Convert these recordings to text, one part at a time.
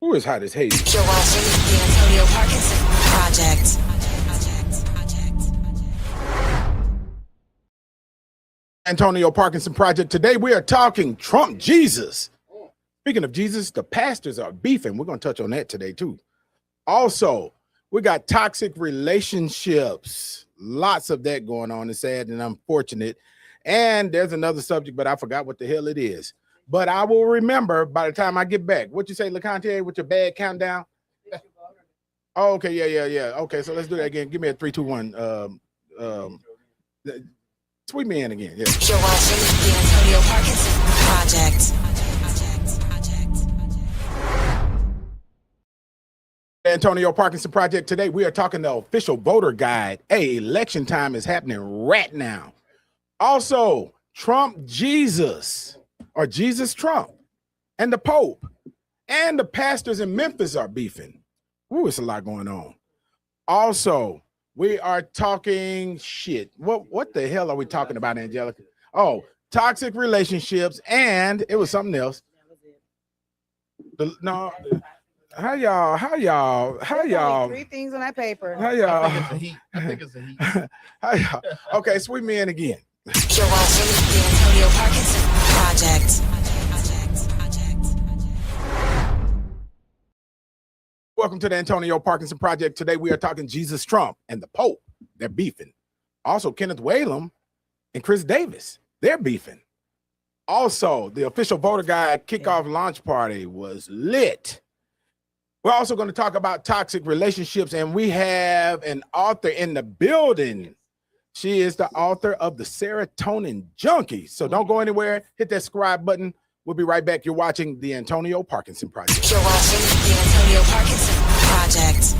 Who is hot as hate? You're watching the Antonio Parkinson Project. Antonio Parkinson Project. Today we are talking Trump Jesus. Speaking of Jesus, the pastors are beefing. We're going to touch on that today too. Also, we got toxic relationships. Lots of that going on. It's sad and unfortunate. And there's another subject, but I forgot what the hell it is. But I will remember by the time I get back. What you say, LeContier, with your bad countdown? Oh, okay, yeah. Okay, so let's do that again. Give me a 3, 2, 1. Sweep me in again. Yeah. You're watching the Antonio Parkinson Project. Antonio Parkinson Project. Today we are talking the official voter guide. Hey, election time is happening right now. Also, Trump Jesus, or Jesus Trump, and the Pope, and the pastors in Memphis are beefing. Ooh, it's a lot going on. Also, we are talking shit. What the hell are we talking about, Angelica? Oh, toxic relationships, and it was something else. How y'all? 3 things on that paper. How y'all? I think it's a heat. How y'all? Okay, sweep me in again. You're watching the Antonio Parkinson Project. Welcome to the Antonio Parkinson Project. Today we are talking Jesus Trump and the Pope. They're beefing. Also, Kenneth Whalum and Chris Davis. They're beefing. Also, the official voter guide kickoff launch party was lit. We're also going to talk about toxic relationships, and we have an author in the building. She is the author of The Serotonin Junkie. So don't go anywhere. Hit that subscribe button. We'll be right back. You're watching the Antonio Parkinson Project. You're watching the Antonio Parkinson Project.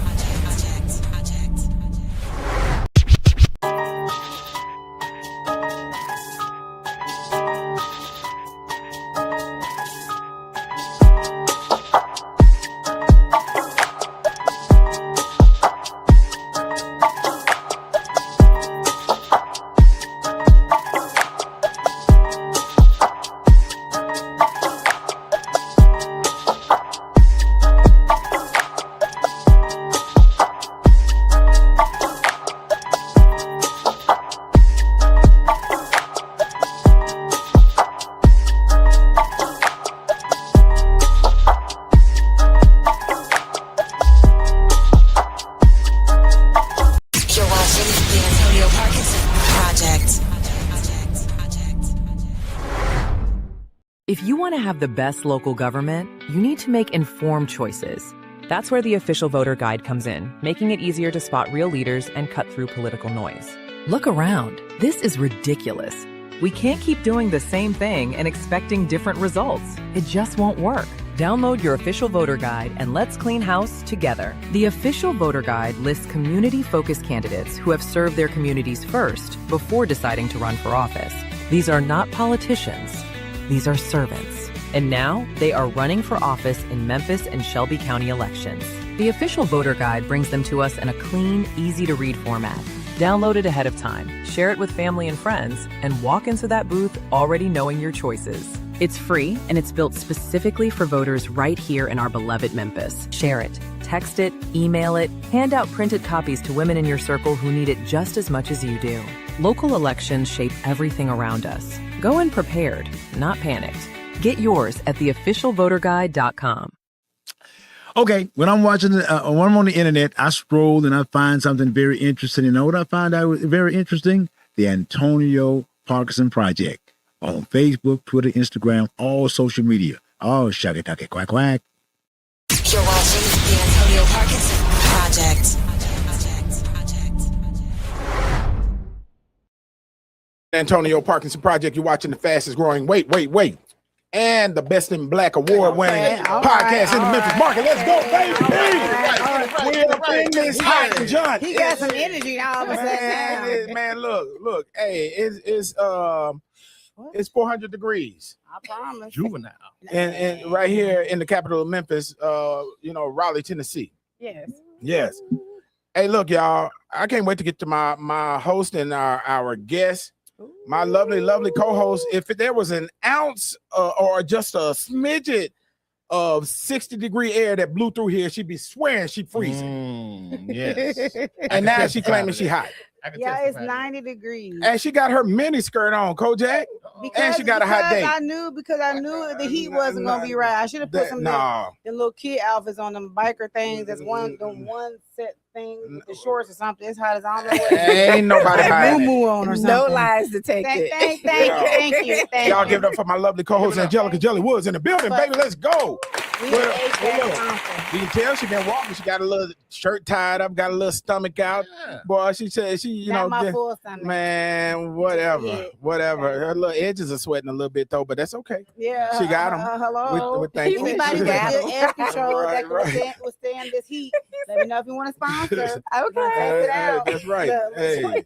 If you want to have the best local government, you need to make informed choices. That's where the official voter guide comes in, making it easier to spot real leaders and cut through political noise. Look around. This is ridiculous. We can't keep doing the same thing and expecting different results. It just won't work. Download your official voter guide and let's clean house together. The official voter guide lists community-focused candidates who have served their communities first before deciding to run for office. These are not politicians. These are servants. And now they are running for office in Memphis and Shelby County elections. The official voter guide brings them to us in a clean, easy-to-read format. Download it ahead of time, share it with family and friends, and walk into that booth already knowing your choices. It's free, and it's built specifically for voters right here in our beloved Memphis. Share it, text it, email it, hand out printed copies to women in your circle who need it just as much as you do. Local elections shape everything around us. Go in prepared, not panicked. Get yours at theofficialvoterguide.com. Okay, when I'm watching, when I'm on the internet, I scroll and I find something very interesting. You know what I find out was very interesting? The Antonio Parkinson Project on Facebook, Twitter, Instagram, all social media. Oh, shucky ducky quack quack. You're watching the Antonio Parkinson Project. Antonio Parkinson Project. You're watching the fastest growing, wait, and the Best in Black award winning podcast in the Memphis market. Let's go, baby! We are in this hot and John. He got some energy all of a sudden. Man, look. Hey, it's 400 degrees. I promise. Juvenile. And right here in the capital of Memphis, Raleigh, Tennessee. Yes. Hey, look, y'all. I can't wait to get to my host and our guest. My lovely co-host. If there was an ounce or just a smidget of 60-degree air that blew through here, she'd be swearing she freezing. Yes. And now she claiming she hot. Yeah, it's 90 degrees. And she got her mini skirt on, Kojak. And she got a hot date. I knew the heat wasn't gonna be right. I should have put some the little kid outfits on them biker things. That's one set thing with the shorts or something. It's hot as I don't know what. Ain't nobody hiding. On or something. No lies detected. Thank you. Y'all give it up for my lovely co-host Angelica Jelly Woods in the building, baby. Let's go. We Well, ate that you can tell she been walking. She got a little shirt tied up, got a little stomach out. Boy, she said my full stomach. Man, whatever. Her little edges are sweating a little bit though, but that's okay. Yeah, she got them. Hello. With thank you. Anybody with good air control that Right. can withstand this heat, let me know if you want to sponsor. Okay. That's right.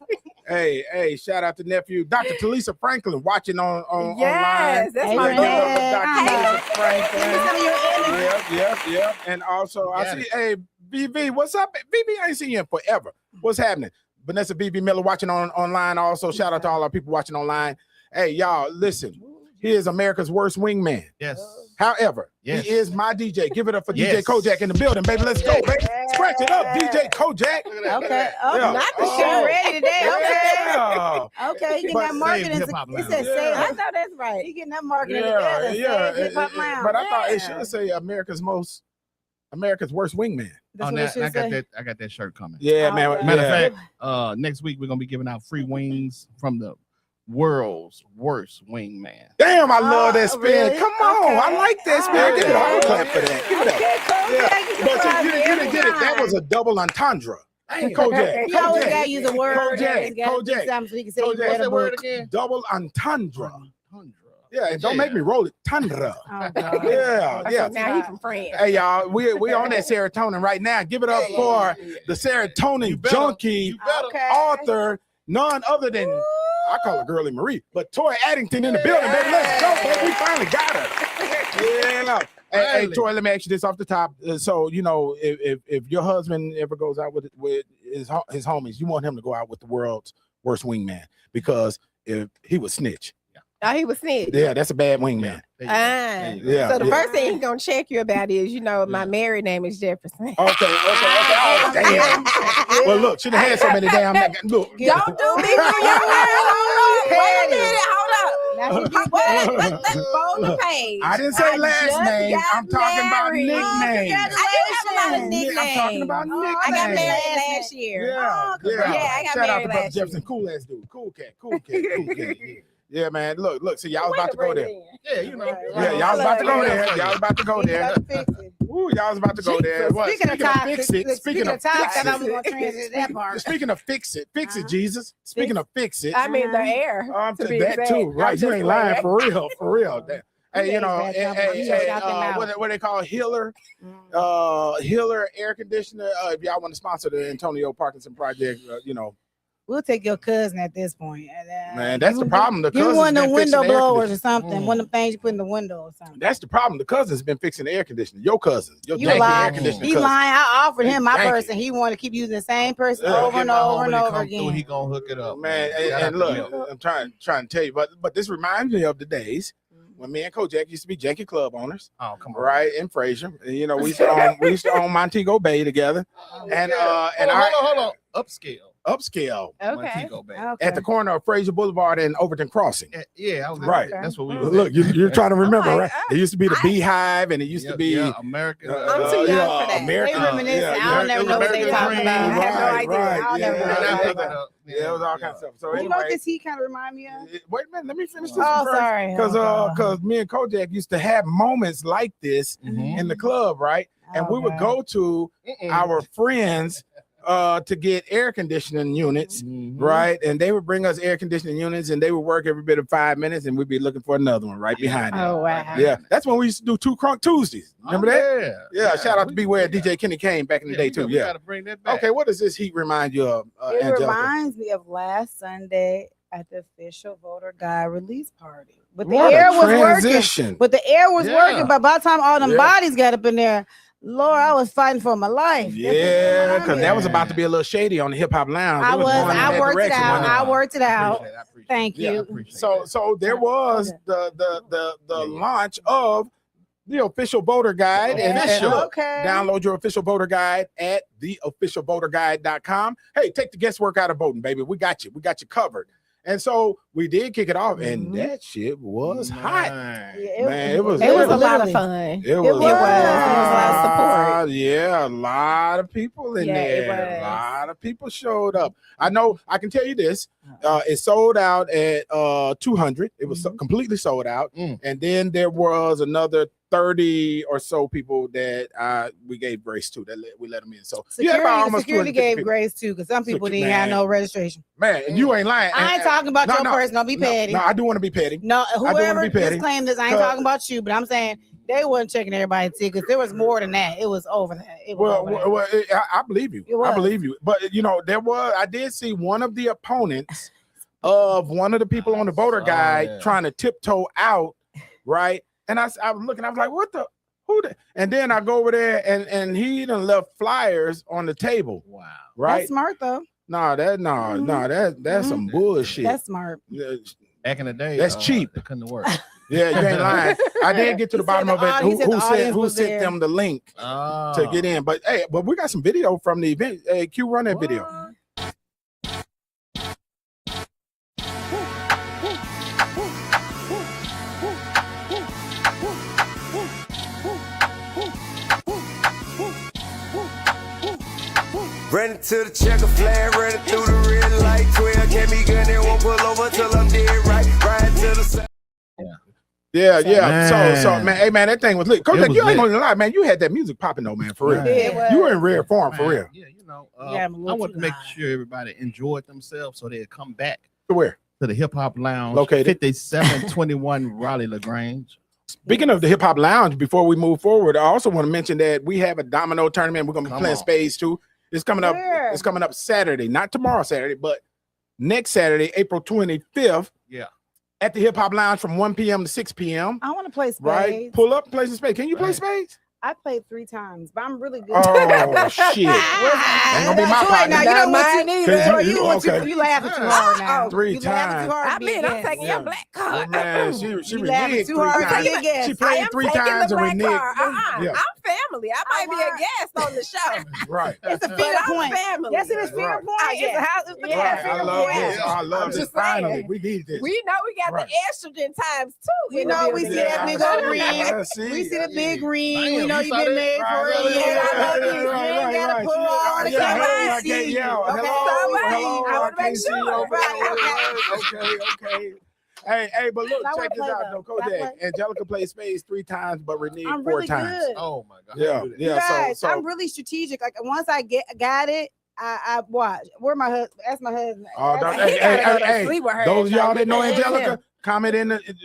Hey, shout out to nephew Dr. Talisa Franklin watching on Yes, online. that's Hey, my man. man. Dr. Talisa Give me some of your energy. Yep. And also, I see, hey, BB, what's up? BB, I ain't seen you in forever. What's happening? Vanessa BB Miller watching online. Also, shout out to all our people watching online. Hey, y'all, listen. He is America's worst wingman. Yes. However, Yes. he is my DJ. Give it up for Yes. DJ Kojak in the building, baby. Let's go, baby. Scratch it up, DJ Kojak. Okay. Yeah. Not the show ready today. Okay. Yeah. Okay, you getting But that marketing. save hip-hop It lounge. said Yeah. save. I know that's right. You getting that marketing Yeah. together. Save Hip-Hop Lounge. But I thought it Yeah. should say America's worst wingman. That's Oh, what now it should say. I got that shirt coming. Yeah, Oh, man. okay. Matter yeah. of fact, next week we're gonna be giving out free wings from the world's worst wingman. Damn, I love that spin. really? Come on, Okay. I like that spin. Give it a whole Okay. clap for that. Give it up. Okay, Kojak, Yeah. you But surprised see, me you every didn't get it. That time. was a double entendre. Kojak. You always gotta Kojak. use a word. Kojak. You gotta do Kojak. something so you can say Kojak. you read What's a that word book. again? Double entendre. Tundra. Yeah, and don't make me roll it. Tundra. Oh, God. Yeah. Now he's from France. Hey y'all, we on that serotonin right now. Give it up for the serotonin junkie Okay. author, none other than I call her Girly Marie, but Toy Addington in the building, baby. Let's go, baby. We finally got her. Yeah. Hey, Toy, let me ask you this off the top. So, you know, if your husband ever goes out with his homies, you want him to go out with the world's worst wingman because if he was snitch. Oh, he was snitch. Yeah, that's a bad wingman. Yeah. So the first thing he's gonna check you about is, my married name is Jefferson. Okay. Oh, damn. Well, look, she done had so many damn. Look. Don't do me for your word. Wait a minute, hold up. Let's fold the page. I didn't say last just name. got I'm talking about married. nicknames. I do have a lot of nicknames. I'm talking about nicknames. I got married last year. Yeah. I got Shout out married to Brother last year. Jefferson. Cool ass dude. Cool cat. Yeah, man. Look. See, y'all was about to go there. Yeah, you know. Yeah, y'all was about to go there. Y'all was about to go there. Ooh, y'all was about to go there. What? Speaking of fix it. Speaking of topics, fix I'm it. gonna transit that part. Speaking of fix it, Jesus. Speaking of fix it, I mean the air. to be that exact. too, right? I'm You just ain't lying playing. for real. Hey, you know, Yeah, what they call Healer air conditioner. If y'all want to sponsor the Antonio Parkinson project, We'll take your cousin at this point. man, that's the problem. The Give cousin's one of been the fixing window the air blowers or conditioner. something. One of the things you put in the window or something. That's the problem. The cousin's been fixing the air conditioner. Your cousin, your You janky air lying. conditioner He cousin. lying. I offered him my Janky. person. He wanted to keep using the same person Yeah. over and over and over again. He gonna hook it up, Man, and look, I'm trying to tell you, but this reminds me of the days when me and Kojak used to be janky club owners, Oh, come on. right in Fraser. And, you know, we used to own Montego Bay together, and Hold on. upscale Okay. Montego Bay. at the corner of Fraser Boulevard and Overton Crossing. Yeah, I was Right. That's what we was. Look, you're trying to remember, Oh my right? God. It used to be the Beehive, and it used to be American. I'm too young for that. American. They reminisce. I don't never know what they talking about. I have no idea. I'll never know. Yeah, it was all kinds of stuff. So You know what anyway, this heat kind of remind me of? wait a minute, let me finish this. Oh, one first. sorry. Because me and Kojak used to have moments like this in the club, right? And we would Okay. go to our friends to get air conditioning units, Mm-hmm. right? And they would bring us air conditioning units, and they would work every bit of 5 minutes, and we'd be looking for another one right behind it. Oh, wow. Yeah, that's when we used to do Two Crunk Tuesdays. Remember that? Yeah. Yeah, shout out to Beware DJ Kenny Kane back in the day too. We Yeah. gotta bring that back. Okay, what does this heat remind you of, It Angelica? reminds me of last Sunday at the official voter guide release party. But the What a air was transition. working. But the air was Yeah. working. But by the time all them Yeah. bodies got up in there, Lord, I was fighting for my life. Yeah, because that was about to be a little shady on the hip hop lounge. It I going in that worked it direction, out. wasn't it? I worked it out. I appreciate Thank it. Yeah, I you. appreciate So there was Okay. the launch of the official voter guide. And Okay. download your official voter guide at theofficialvoterguide.com. Hey, take the guesswork out of voting, baby. We got you. We got you covered. And so we did kick it off, and that shit was hot. Yeah, It was It was a lot of literally- fun. It was. It was a lot of support. Yeah, a lot of people in Yeah, it there. A was. lot of people showed up. I know. I can tell you this. It sold out at 200. It was completely sold out. And then there was another 30 or so people that we gave grace to. We let them in. So Security gave grace too, because some people didn't have no registration. Man, and you ain't lying. I ain't talking about your person. Don't be petty. No, I do want to be petty. No, whoever be petty. just claimed this, I ain't talking about you, but I'm saying they wasn't checking everybody's tickets. There was more than that. It was over that. It was over that. I believe you. It was. I believe you. But I did see one of the opponents of one of the people on the voter guide trying to tiptoe out, right? And I was looking, I was like, what the? Who the? And then I go over there and he done left flyers on the table. Wow. Right? That's smart though. That's some bullshit. That's smart. Back in the day, That's cheap. It couldn't work. Yeah, you ain't lying. I did get to the bottom of it. Who sent there. them the link to get in? But hey, we got some video from the event. Hey, Q, run that video. Running to the checker flag, running through the red light. 12 can't be gun and won't pull over till I'm dead right. Riding to the side. Yeah. Man. So man, hey man, that thing was lit. Coach, It was you ain't lit. gonna lie, man. You had that music popping though, man, for real. Yeah. You were in rare form, for real. Yeah, Yeah, I want to make sure everybody enjoyed themselves so they'd come back To where? to the Hip Hop Lounge, Located? 5721 Raleigh LaGrange. Speaking of the Hip Hop Lounge, before we move forward, I also want to mention that we have a domino tournament. We're gonna be Come playing on. spades too. It's coming up. Where? It's coming up Saturday, not tomorrow Saturday, but next Saturday, April 25th. Yeah. At the Hip Hop Lounge from 1 p.m. to 6 p.m. I want to play spades. Right? Pull up, play some spades. Can you play Right. spades? I played 3 times, but I'm really good. Oh shit! Ain't gonna be my Right now, partner. you don't want Mine to. either. You laughing too hard now. Three You laughing times. too hard I to be a mean, I'm guest. taking your black Oh, card. man, she You laughing reneged too 3 hard to times. be a guest. She I played am 3 taking times the and black reneged. card. Yeah. I'm family. I might be a guest on the show. Right. It's a But finger I'm point. family. Yes, it is finger Right. point. It's a house. It's Yeah. Right. I love this. I love I'm this. just saying. Finally, we need this. We know we got Right. the estrogen times too. We in the know we building. see that big old ring. I see. We see the big ring. Damn, We know you you've saw been that? married for Right, a right, year. right, I love right, you. You right, ain't got right. to pull all the Yeah, camera. hey, I okay, see you. yeah. Okay. Hello. I wanna I can't make see you sure. over Right, there. Okay. Hey, but look, I wanna check this play out, though. though. Can I Kodak. Angelica played spades 3 times, but reneged I'm 4 really times. good. Oh my God. Yeah, You yeah. guys, So I'm really strategic. Like once I got it, I watch. Where my husband? Ask my husband. Oh, Ask- hey, He gotta go to hey, sleep with her those of at y'all night. that know Ask Angelica, him.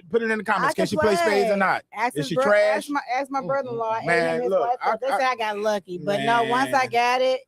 put it in the comments. I Can she play spades or not? Ask Is his she bro- trash? Ask my brother-in-law. Man, and his look, wife. They say I got lucky, but no. Once Man. I got it,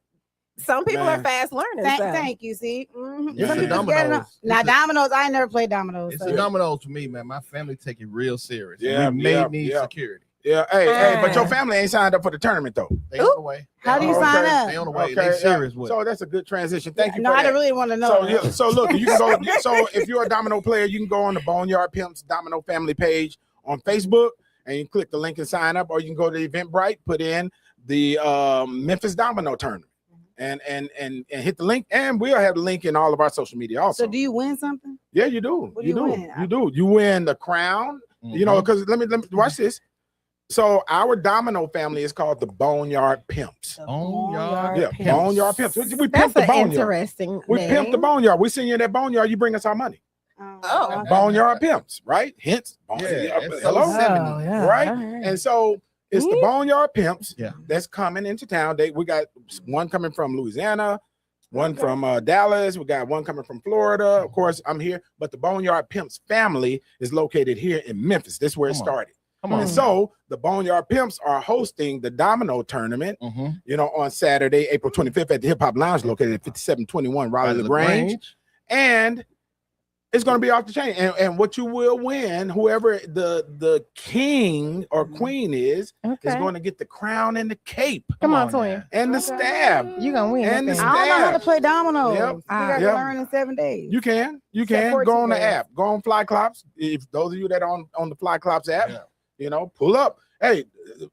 Some people Man. are fast learners. thank you. See, It's Some the people get it. dominoes. Now It's the- dominoes, I ain't never played dominoes. It's so. the dominoes for me, man. My family take it real serious. Yeah, We may yeah, need yeah. security. Yeah, hey, but your Ah. family ain't signed up for the tournament though. They on the way. How do you Oh, sign okay. up? They on the way. Okay, They yeah. serious with it. So that's a good transition. Thank you No, for I that. really want to know. So, yeah, so look, you can go. So if you're a domino player, you can go on the Boneyard Pimps Domino Family page on Facebook, and you can click the link and sign up, or you can go to Eventbrite, put in the Memphis Domino Tournament, and hit the link, and we'll have the link in all of our social media also. So do you win something? Yeah, you do. What do You you do. win? You do. You win the crown. You know, because let me watch this. So our domino family is called the Boneyard Pimps. The Boneyard Yeah, Pimps. Boneyard Pimps. We That's pimp the an Boneyard. interesting We name. pimp the Boneyard. We send you in that Boneyard, you bring us our money. Oh. Boneyard Pimps, right? Hence, Yeah, Boneyard. it's so Hello? 70s. yeah. Right? All right. And so it's the Boneyard Pimps Yeah. that's coming into town. We got one coming from Louisiana, one from Dallas. We got one coming from Florida. Of course, I'm here, but the Boneyard Pimps family is located here in Memphis. This is where it Come on. started. Come on. And so the Boneyard Pimps are hosting the domino tournament, on Saturday, April 25th at the Hip Hop Lounge located at 5721 Raleigh LaGrange. And it's going to be off the chain. And what you will win, whoever the king or queen is going to get the crown and the cape Come on, twin. and the staff. You gonna win. And that the thing. I don't know how to Staff. play dominoes. Yep. We got Yep. to learn in 7 days. You can Except go on the 14 days. app, go on Fly Clops. If those of you that are on the Fly Clops app, Yeah. pull up. Hey,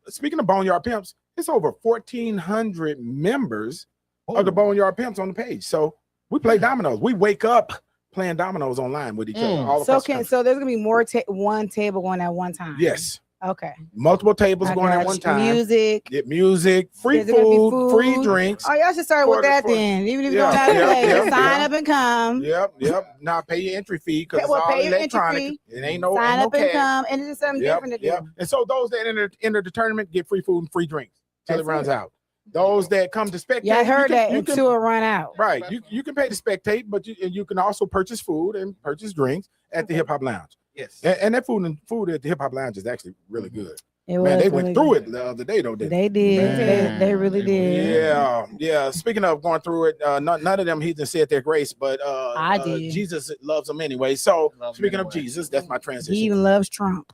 speaking of Boneyard Pimps, it's over 1,400 members of the Boneyard Pimps on the page. So we play dominoes. We wake up playing dominoes online with each other. All So across the country. so there's gonna be more one table going at one time. Yes. Okay. Multiple tables I going at got one you. time. Music. Get music, free Is there gonna be food, free drinks. Oh, y'all should start with that then. Even if you don't have to pay, just sign up and come. Yep. Now pay your entry fee because it's Well, all pay your entry electronic. fee. It ain't no Sign ain't up no and cash. come, and it's just something different to do. And so those that enter the tournament get free food and free drinks till That's it runs it. out. Those that come to spectate, Yeah, I heard that you can, until it run out. right. You can pay to spectate, but you can also purchase food and purchase drinks at the Hip Hop Lounge. Yes. And that food at the Hip Hop Lounge is actually really good. It Man, they was went really through good. it the other day, though. They did. They really did. Yeah. Speaking of going through it, none of them heathens said their grace, but I did. Jesus loves them anyway. So Love 'em speaking of anyway. Jesus, that's my transition. He even loves Trump.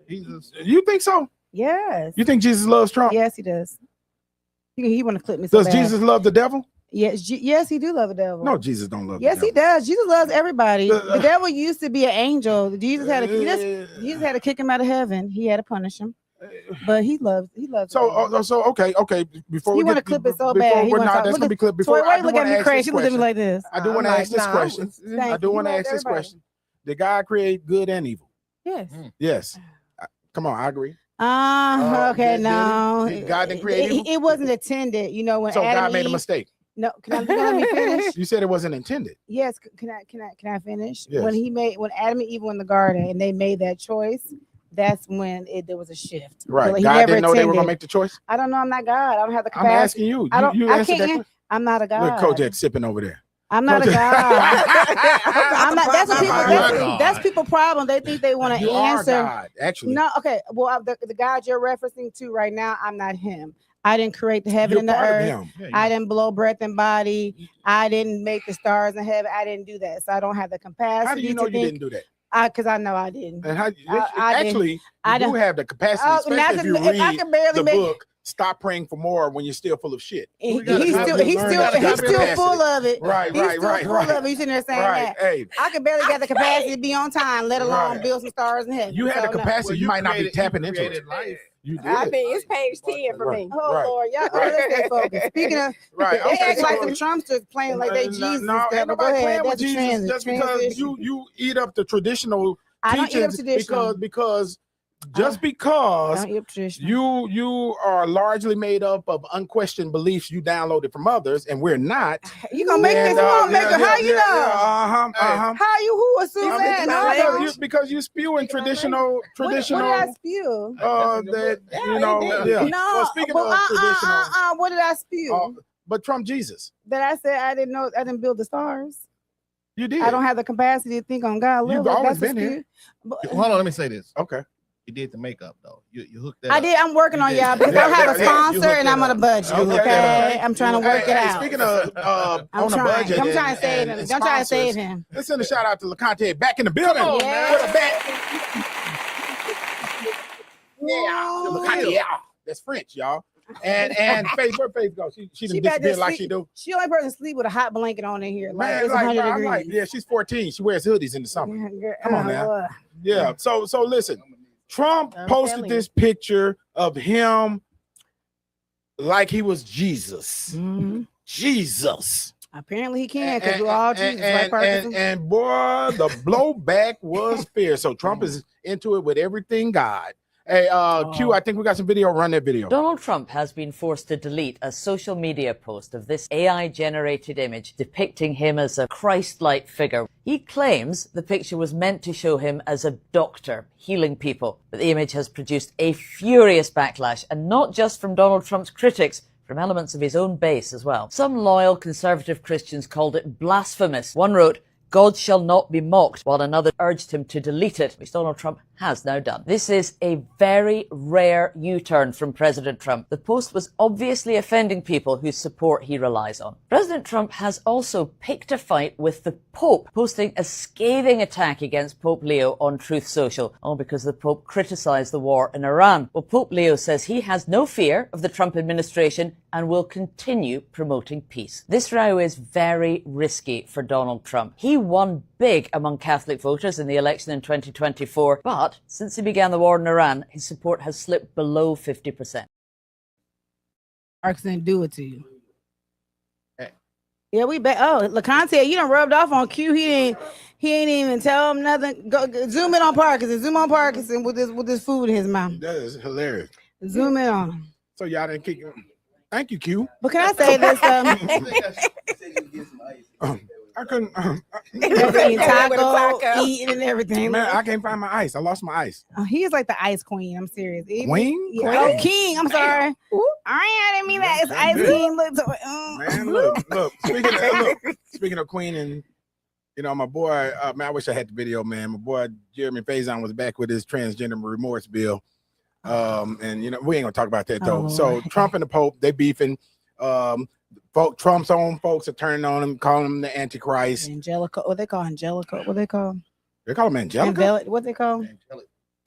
Jesus. You think so? Yes. You think Jesus loves Trump? Yes, he does. He want to clip me. So Does bad. Jesus love the devil? Yes, yes, he do love the devil. No, Jesus don't love. Yes, the he devil. does. Jesus loves everybody. The devil used to be an angel. Jesus had to kick him out of heaven. He had to punish him. But he loves. So okay. Before He we want to get clip it so bad. He we're wanna not. talk- That's look gonna at- be clipped. Toy, Before why you look at me crazy? She looked at me like this. I do want to ask this question. Thank I do you. want to He ask loves this everybody. question. Did God create good and evil? Yes. Yes. Come on, I agree. Okay, did no. God didn't create evil? It wasn't intended. You know when So Adam God made a Eve- mistake. No, can I let me finish? You said it wasn't intended. Yes, can I finish? Yes. When Adam and Eve were in the garden and they made that choice, that's when there was a shift. Right. He God never didn't know they were gonna intended. make the choice. I don't know. I'm not God. I don't have the I'm capacity. asking you. I don't. You I answered that can't. I'm not a question. God. Look, Kojak sipping over there. I'm not a Kojak. God. I'm not. That's what people. I'm not God. That's people's problem. They think they want You to are answer. God, actually. No. Okay. Well, the God you're referencing to right now, I'm not him. I didn't create the heaven You're and the part of earth. him. I didn't blow breath and body. I didn't make the stars in heaven. I didn't do that. So I don't have the capacity. How do you know to you think, didn't do that? Because I know I didn't. And how I actually I you do didn't- have the capacity, Oh, especially not if to- you if I read can barely the make- book. Stop praying for more when you're still full of shit. He's gotta still learn he's that still capacity. full of it. Right, He's right, still right, full right. of it. You sitting there saying Right. that. Hey, I can barely get the capacity to be on time, let alone Right. build some stars in heaven. you had the So, no. capacity. You might not be tapping into it. Life. You did. I think it's page 10 for me. Oh Right. Lord, y'all Right. let's stay focused. Speaking of, Right. they Okay, act like so- some Trumpsters playing like they Jesus. No, and stuff, ain't but go nobody ahead. playing with That's a Jesus just because transition. you eat up the traditional I don't eat up teachings traditional. because just I because don't eat up traditional. you are largely made up of unquestioned beliefs you downloaded from others, and we're not. You gonna make this? You gonna make it? How you know? How you? Who assumes I that? mean, No, I don't. because you spewing traditional. What did I spew? That you know, yeah. No, Well, speaking but of traditional, what did I spew? but Trump Jesus, That I said I didn't know. I didn't build the stars. you did. I don't have the capacity to think on God You've level. always That's a been here. spew. But Hold on, let me say this. Okay. You did the makeup though. You hooked that I up. did. I'm working You on did. y'all because Yeah, I have a yeah, yeah. sponsor You hooked and I'm it on a up. budget. Okay. Okay, I'm trying to work it out. Speaking of I'm on a trying. budget, I'm trying and- to save him. and I'm trying to save sponsors, him. let's send a shout out to LeConte back in the building Come on, with man. a bat. Yeah, LeConte, yeah. That's French, y'all. And Faith, where Faith go? She didn't back there disappear like she sleep. do. She only person sleep with a hot blanket on in here. Like Man, it's like, 100 I'm degrees. like, yeah, she's 14. She wears hoodies in the summer. Yeah, Come on now. Lord. Yeah. So listen, Trump I'm posted telling this picture of him like he was Jesus. Mhm. Jesus. Apparently he can because we're all Jesus, right, Parkinson? and boy, the blowback was fierce. So Trump is into it with everything God. Hey, Q, I think we got some video. Run that video. Donald Trump has been forced to delete a social media post of this AI-generated image depicting him as a Christ-like figure. He claims the picture was meant to show him as a doctor healing people, but the image has produced a furious backlash, and not just from Donald Trump's critics, from elements of his own base as well. Some loyal conservative Christians called it blasphemous. One wrote, "God shall not be mocked," while another urged him to delete it, which Donald Trump has now done. This is a very rare U-turn from President Trump. The post was obviously offending people whose support he relies on. President Trump has also picked a fight with the Pope, posting a scathing attack against Pope Leo on Truth Social, all because the Pope criticized the war in Iran. Well, Pope Leo says he has no fear of the Trump administration and will continue promoting peace. This row is very risky for Donald Trump. He He won big among Catholic voters in the election in 2024, but since he began the war in Iran, his support has slipped below 50%. Parkinson do it to you. Yeah, we bet. Oh, LeConte, you done rubbed off on Q. He ain't even tell him nothing. Go zoom in on Parkinson. Zoom on Parkinson with this food in his mouth. That is hilarious. Zoom in on him. So y'all didn't kick him. Thank you, Q. But can I say this? I couldn't. Eating taco, eating and everything. Man, I can't find my ice. I lost my ice. He is like the ice queen. I'm serious. Queen? Yeah. Oh, king. I'm sorry. I didn't mean that. It's ice king. Man, look. Speaking of queen, and you know, my boy. Man, I wish I had the video. Man, my boy Jeremy Faison was back with his transgender remorse bill. And you know, we ain't gonna talk about that though. Oh, so Trump and the Pope, they beefing. Trump's own folks are turning on him, calling him the Antichrist. Angelica. What they call Angelica? What they call? They call him Angelica. What they call?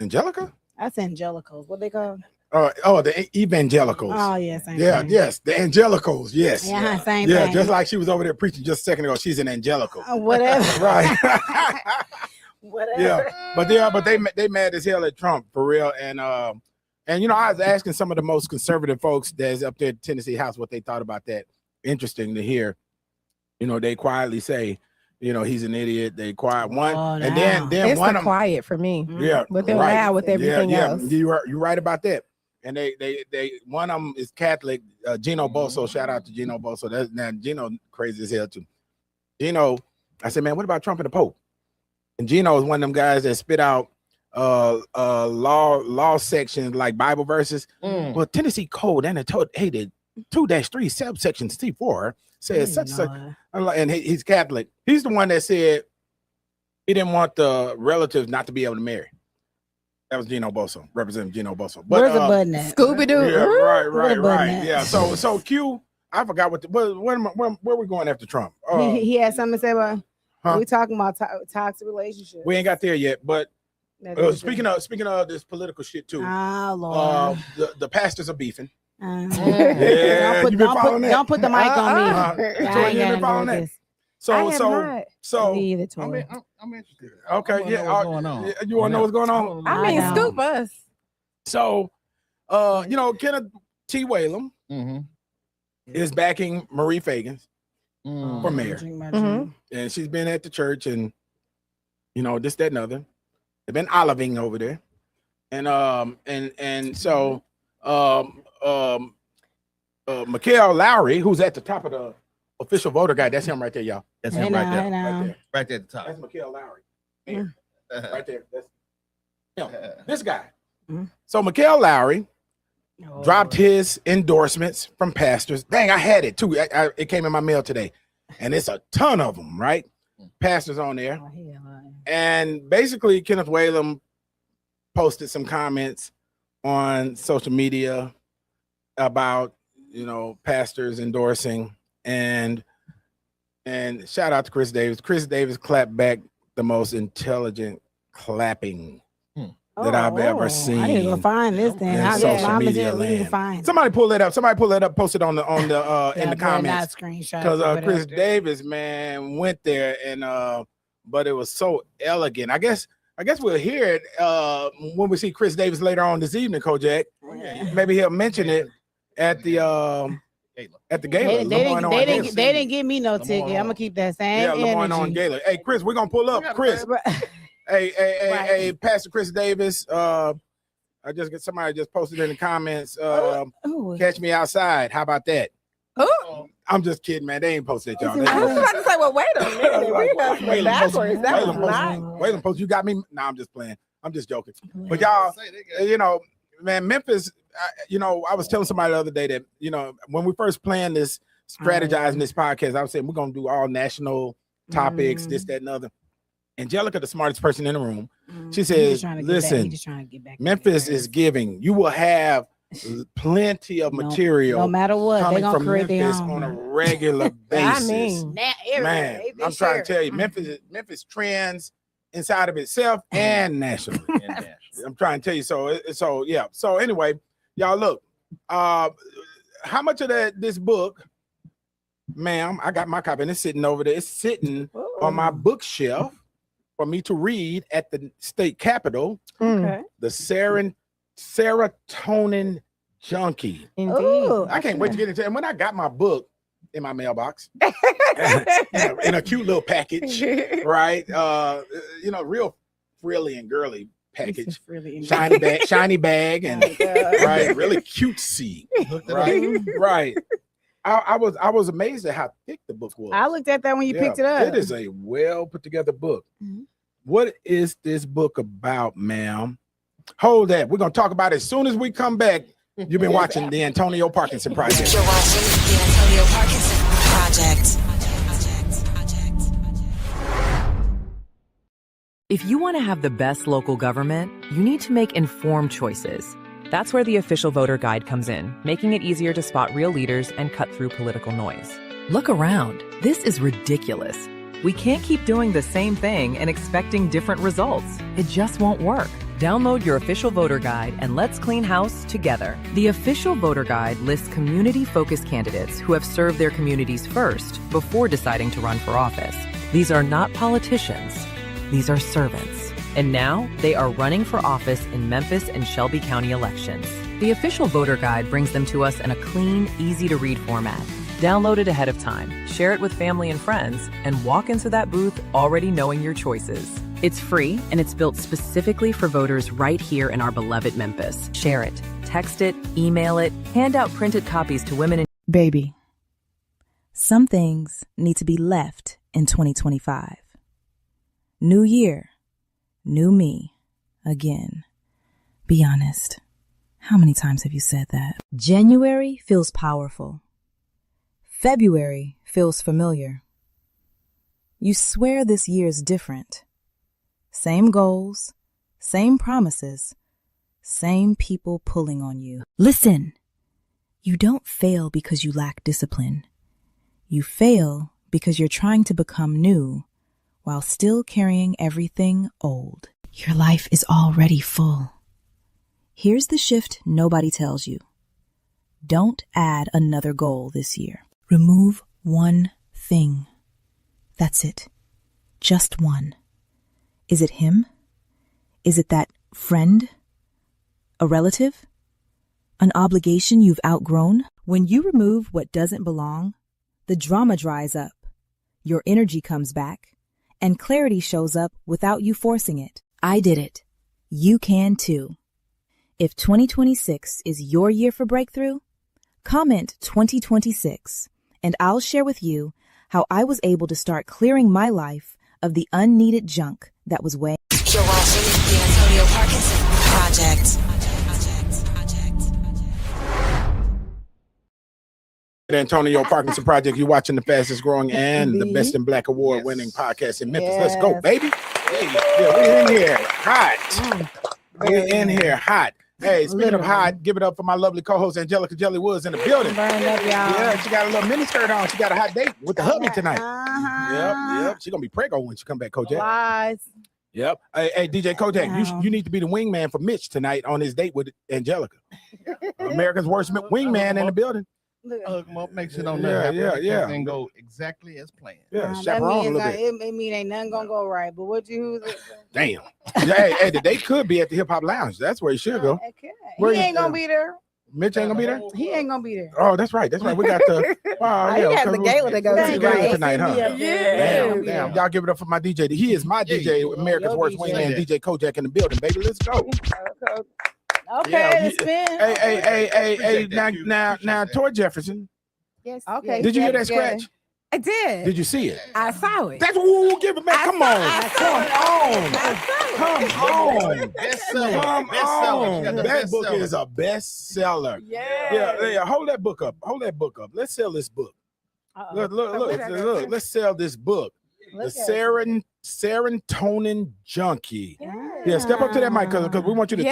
Angelica? That's Angelicals. What they call? The evangelicals. Oh yeah, same yeah, thing. yes, the angelicals. Yes. Yeah, same yeah, thing. just like she was over there preaching just a second ago. She's an angelical. Whatever. Right. Whatever. Yeah, but they mad as hell at Trump for real. And you know, I was asking some of the most conservative folks that's up there at Tennessee House what they thought about that. Interesting to hear. You know, they quietly say, you know, he's an idiot. They quiet one, and then it's one the of them, quiet for me. Yeah, but they're right. loud with everything else. You're right about that. And they one of them is Catholic. Gino Bosso. Shout out to Gino Bosso. That's now Gino crazy as hell too. Gino, I said, man, what about Trump and the Pope? And Gino is one of them guys that spit out law sections like Bible verses. Well, Tennessee Code and it told the 2-3 subsection C4 says such, and he's Catholic. He's the one that said he didn't want the relatives not to be able to marry. That was Gino Bosso, Representative Gino Bosso. But, where's the button at? Scooby Doo. Yeah, right. Yeah. So Q, I forgot where we going after Trump. He had something to say about. Huh? We talking about toxic relationships. We ain't got there yet, but speaking of this political shit too. Oh Lord. The pastors are beefing. Yeah, don't put the mic on me. So you been following that? So I'm interested. Okay, what's going on. You want to know what's going on? I mean, scoop us. So, you know, Kenneth T. Whalum is backing Marie Fagans for mayor, and she's been at the church, and you know, this, that, and other. They've been oliving over there, and so Mikhail Lowry, who's at the top of the official voter guide, that's him right there, y'all. That's him right there. Right there at the top. That's Mikhail Lowry. Right there. That's him. This guy. So Mikhail Lowry dropped his endorsements from pastors. Dang, I had it too. It came in my mail today, and it's a ton of them, right? Pastors on there. And basically, Kenneth Whalum posted some comments on social media about, you know, pastors endorsing, and shout out to Chris Davis. Chris Davis clapped back the most intelligent clapping that I've ever seen. I need to go find this thing. Social media land. Somebody pull that up. Post it on the in the comments. Because Chris Davis, man, went there, and but it was so elegant. I guess we'll hear it when we see Chris Davis later on this evening, Kojak. Maybe he'll mention it at the gala. They didn't give me no ticket. I'm gonna keep that same. Yeah, LeMoyne on gala. Hey, Chris, we're gonna pull up. Chris. Hey, Pastor Chris Davis. Somebody just posted in the comments. Catch me outside. How about that? I'm just kidding, man. They ain't posted y'all. I was about to say, well, wait a minute. We got backwards. That was nice. Whalum post. You got me. Nah, I'm just playing. I'm just joking. But y'all, you know, man, Memphis. You know, I was telling somebody the other day that, you know, when we first planned this, strategizing this podcast, I was saying we're gonna do all national topics, this, that, and other. Angelica, the smartest person in the room, she says, listen, Memphis is giving. You will have plenty of material. No matter what, coming they're gonna from create Memphis on a regular basis. Man, I'm trying to tell you, Memphis trends inside of itself and nationally. I'm trying to tell you. So yeah. So anyway, y'all look. How much of this book, ma'am? I got my copy and it's sitting over there. It's sitting on my bookshelf for me to read at the state capitol. Okay. The Serotonin Junkie. Indeed. I can't wait to get into it. And when I got my book in my mailbox, in a cute little package, right? Real frilly and girly package, shiny bag, and right, really cutesy, right. I was amazed at how thick the book was. I looked at that when you picked it up. It is a well put together book. What is this book about, ma'am? Hold that. We're gonna talk about it as soon as we come back. You've been watching the Antonio Parkinson Project. You're watching the Antonio Parkinson Project. If you want to have the best local government, you need to make informed choices. That's where the official voter guide comes in, making it easier to spot real leaders and cut through political noise. Look around. This is ridiculous. We can't keep doing the same thing and expecting different results. It just won't work. Download your official voter guide and let's clean house together. The official voter guide lists community-focused candidates who have served their communities first before deciding to run for office. These are not politicians. These are servants. And now they are running for office in Memphis and Shelby County elections. The official voter guide brings them to us in a clean, easy-to-read format. Download it ahead of time, share it with family and friends, and walk into that booth already knowing your choices. It's free, and it's built specifically for voters right here in our beloved Memphis. Share it, text it, email it, hand out printed copies to women. Baby, some things need to be left in 2025. New year, new me, again. Be honest. How many times have you said that? January feels powerful. February feels familiar. You swear this year's different. Same goals, same promises, same people pulling on you. Listen, you don't fail because you lack discipline. You fail because you're trying to become new while still carrying everything old. Your life is already full. Here's the shift nobody tells you. Don't add another goal this year. Remove one thing. That's it. Just one. Is it him? Is it that friend? A relative? An obligation you've outgrown? When you remove what doesn't belong, the drama dries up, your energy comes back, and clarity shows up without you forcing it. I did it. You can too. If 2026 is your year for breakthrough, comment 2026, and I'll share with you how I was able to start clearing my life of the unneeded junk that was weighing. You're watching the Antonio Parkinson Project. The Antonio Parkinson Project. You're watching the fastest growing and the best in black award winning podcast in Memphis. Let's go, baby. Yeah, we're in here hot. We're in here hot. Hey, speaking of hot, give it up for my lovely co-host Angelica Jelly Woods in the building. Burn up, y'all. Yeah, she got a little mini skirt on. She got a hot date with the hubby tonight. Uh-huh. Yep. She's gonna be preggo when she come back, Kojak. Lies. Yep. Hey, DJ Kojak, you need to be the wingman for Mitch tonight on his date with Angelica. America's worst wingman in the building. Hook him up, make sure don't everything go exactly as planned. Yeah, That chaperone a means little bit. it mean ain't nothing gonna go right. But what you? Damn. Hey, the date could be at the Hip Hop Lounge. That's where he should go. Where He ain't gonna be there. Mitch ain't gonna be there. He ain't gonna be there. Oh, that's right. We got the. Wow, He has the gala to go to. to, Gala right? tonight, huh? Yeah. Damn. Y'all give it up for my DJ. He is my DJ, America's worst wingman, DJ Kojak in the building, baby. Let's go. Okay, it's been. Hey, now, Toy Jefferson. Yes. Okay. Did you hear that scratch? I did. Did you see it? I saw it. That's what we'll give it back. Come on. That book is a bestseller. Yeah. Hold that book up. Let's sell this book. Look. Let's sell this book. The Serotonin Junkie. Yeah, step up to that mic because we want you to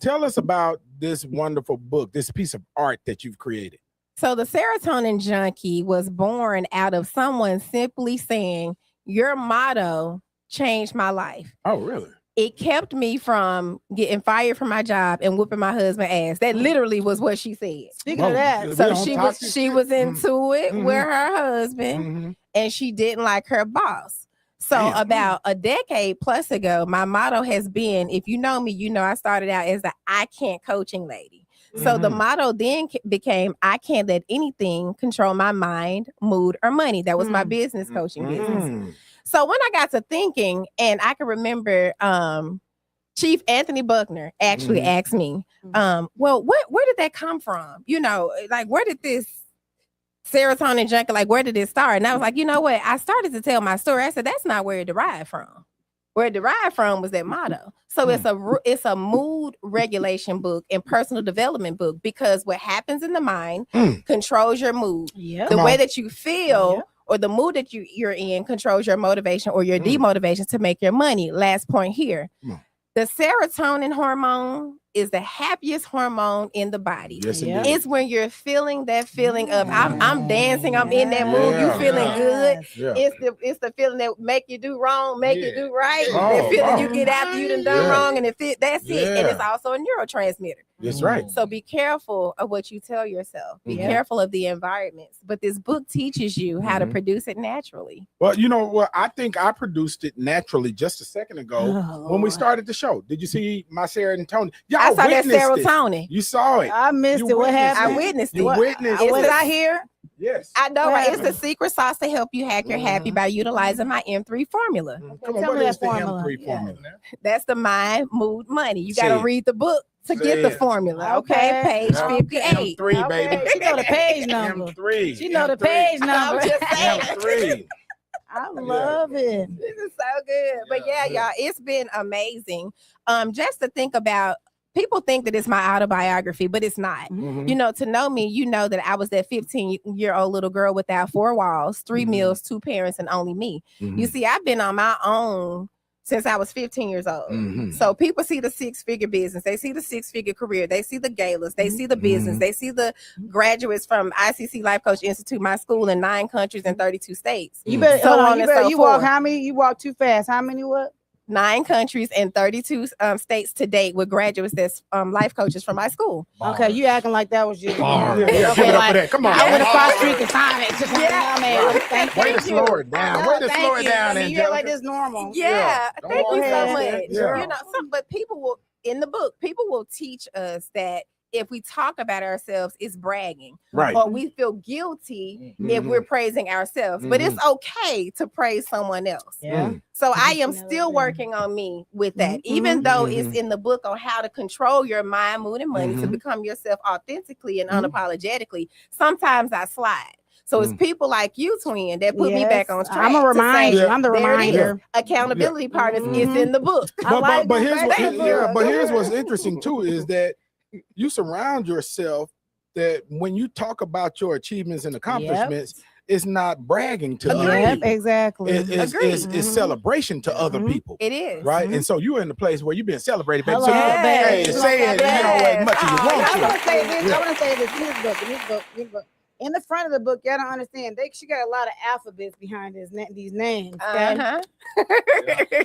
tell us about this wonderful book, this piece of art that you've created. So the Serotonin Junkie was born out of someone simply saying, your motto changed my life. Oh, really? it kept me from getting fired from my job and whooping my husband's ass. That literally was what she said. Speaking of that, so she was into it with her husband, and she didn't like her boss. So about a decade plus ago, my motto has been, if you know me, you know I started out as the I can't coaching lady. So the motto then became, I can't let anything control my mind, mood, or money. That was my business coaching business. So when I got to thinking, and I can remember Chief Anthony Buckner actually asked me, well, where did that come from? You know, like, where did this serotonin junkie, like, where did it start? And I was like, you know what? I started to tell my story. I said, that's not where it derived from. Where it derived from was that motto. So it's a mood regulation book and personal development book, because what happens in the mind controls your mood. The way that you feel or the mood that you're in controls your motivation or your demotivation to make your money. Last point here. The serotonin hormone is the happiest hormone in the body. Yes, indeed. It's when you're feeling that feeling of I'm dancing, I'm in that mood, you feeling good. It's the feeling that make you do wrong, make you do right. That feeling you get after you done wrong, and that's it. And it's also a neurotransmitter. That's right. So be careful of what you tell yourself. Be careful of the environments. But this book teaches you how to produce it naturally. Well, you know what? I think I produced it naturally just a second ago when we started the show. Did you see my serotonin? I saw that serotonin. You saw it. I missed it. What happened? I witnessed it. You witnessed it. Was I here? Yes. I know, right? It's the secret sauce to help you hack your happy by utilizing my M3 formula. Come on, what is the M3 formula? That's the mind, mood, money. You got to read the book to get the formula. Okay, page 58. M3, baby. She know the page number. M3. She know the page number. I'm just saying. M3. I love it. This is so good. But yeah, y'all, it's been amazing. Just to think about, people think that it's my autobiography, but it's not. You know, to know me, you know that I was that 15-year-old little girl without 4 walls, 3 meals, 2 parents, and only me. You see, I've been on my own since I was 15 years old. So people see the 6-figure business. They see the 6-figure career. They see the galas. They see the business. They see the graduates from ICC Life Coach Institute, my school in 9 countries and 32 states. You better, you walk how many? You walk too fast. How many what? 9 countries and 32 states to date with graduates that's life coaches from my school. Okay, you acting like that was you. Give it up for that. Come on. I went across the street and found it. Way to slow it down. Way to slow it down. I mean, you're like this normal. Thank you so much. You know, but people will, in the book, people will teach us that if we talk about ourselves, it's bragging. Right. Or we feel guilty if we're praising ourselves. But it's okay to praise someone else. So I am still working on me with that. Even though it's in the book on how to control your mind, mood, and money to become yourself authentically and unapologetically, sometimes I slide. So it's people like you, twin, that put me back on track. I'm a reminder. I'm the reminder. Accountability partners is in the book. But here's what's interesting too is that you surround yourself that when you talk about your achievements and accomplishments, it's not bragging to others. Exactly. It's celebration to other people. It is. Right. And so you're in the place where you're being celebrated, baby. So you can say it, as much as you want to. I want to say this. In this book. In the front of the book, y'all don't understand. She got a lot of alphabets behind these names. Okay?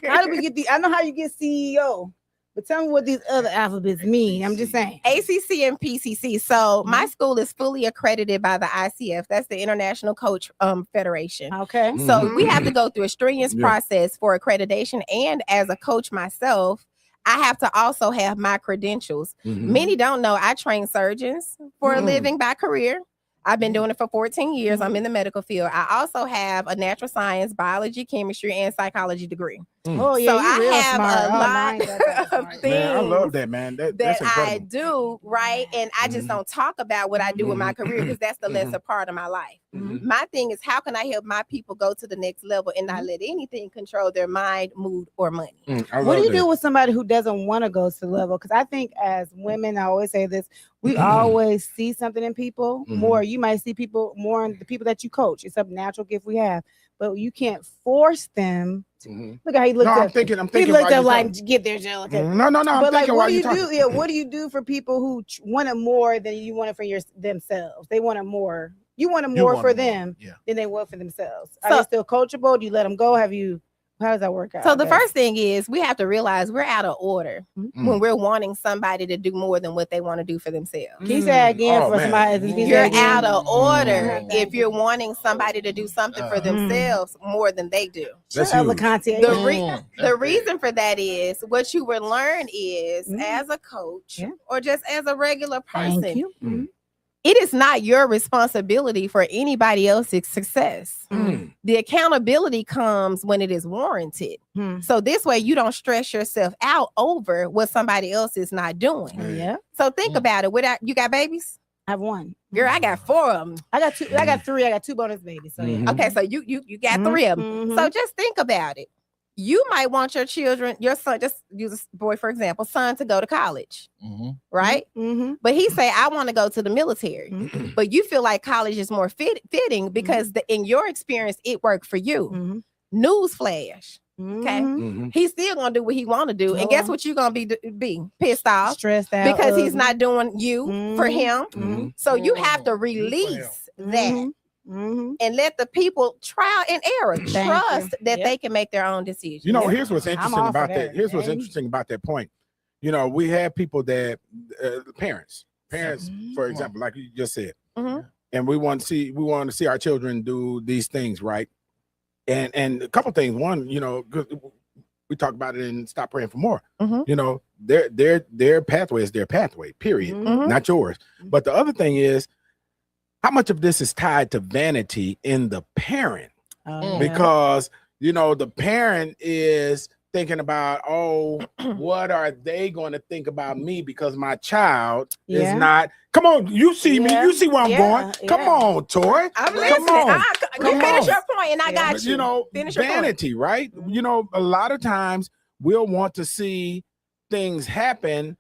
How do we get I know how you get CEO. But tell me what these other alphabets mean. I'm just saying. ACC and PCC. So my school is fully accredited by the ICF. That's the International Coach Federation. Okay. So we have to go through a strenuous process for accreditation. And as a coach myself, I have to also have my credentials. Many don't know I train surgeons for a living by career. I've been doing it for 14 years. I'm in the medical field. I also have a natural science, biology, chemistry, and psychology degree. Oh, yeah, so I have a lot of things. Man, I love that, man. That's I do, right? And I just don't talk about what I do in my career because that's the lesser part of my life. My thing is, how can I help my people go to the next level and not let anything control their mind, mood, or money? What do you do with somebody who doesn't want to go to the level? Because I think as women, I always say this, we always see something in people more. You might see people more in the people that you coach. It's a natural gift we have, but you can't force them. Look how he looked. I'm thinking. He looked up like, get there, Jill. Okay. No. But like, what do you do? Yeah, what do you do for people who want it more than you want it for themselves? They want it more. You want it more for them than they want for themselves. Are they still coachable? Do you let them go? Have you How does that work out? So the first thing is we have to realize we're out of order Mm-hmm. when we're wanting somebody to do more than what they want to do for themselves. Can you say that again for somebody? You're out of order if you're wanting somebody to do something for themselves more than they do. That's The reason for that is what you will learn is as a coach or just as a regular person. It is not your responsibility for anybody else's success. The accountability comes when it is warranted. So this way you don't stress yourself out over what somebody else is not doing. Yeah. So think about it. You got babies? I have one. Girl, I got 4 of them. I got 2. I got 3. I got 2 bonus babies. So yeah. Okay, so you got 3 of them. So just think about it. You might want your children, your son, just use a boy for example, son to go to college, right? But he say, I want to go to the military. But you feel like college is more fitting because in your experience, it worked for you. Newsflash. Okay, he's still gonna do what he want to do, and guess what? You're gonna be pissed off, stressed out, because he's not doing you for him. So you have to release that. And let the people trial and error trust that they can make their own decisions. You know, here's what's interesting about that. Here's what's interesting about that point. You know, we have people that parents, for example, like you just said, and we want to see our children do these things, right? And a couple things. One, you know, we talk about it in Stop Praying for More. You know, their pathway is their pathway, period, not yours. But the other thing is, how much of this is tied to vanity in the parent? Because, you know, the parent is thinking about, oh, what are they going to think about me because my child is not. Come on, you see me. You see where I'm going. Come on, Tori. I'm listening. You finish your point and I got you. You know, vanity, right? You know, a lot of times we'll want to see things happen.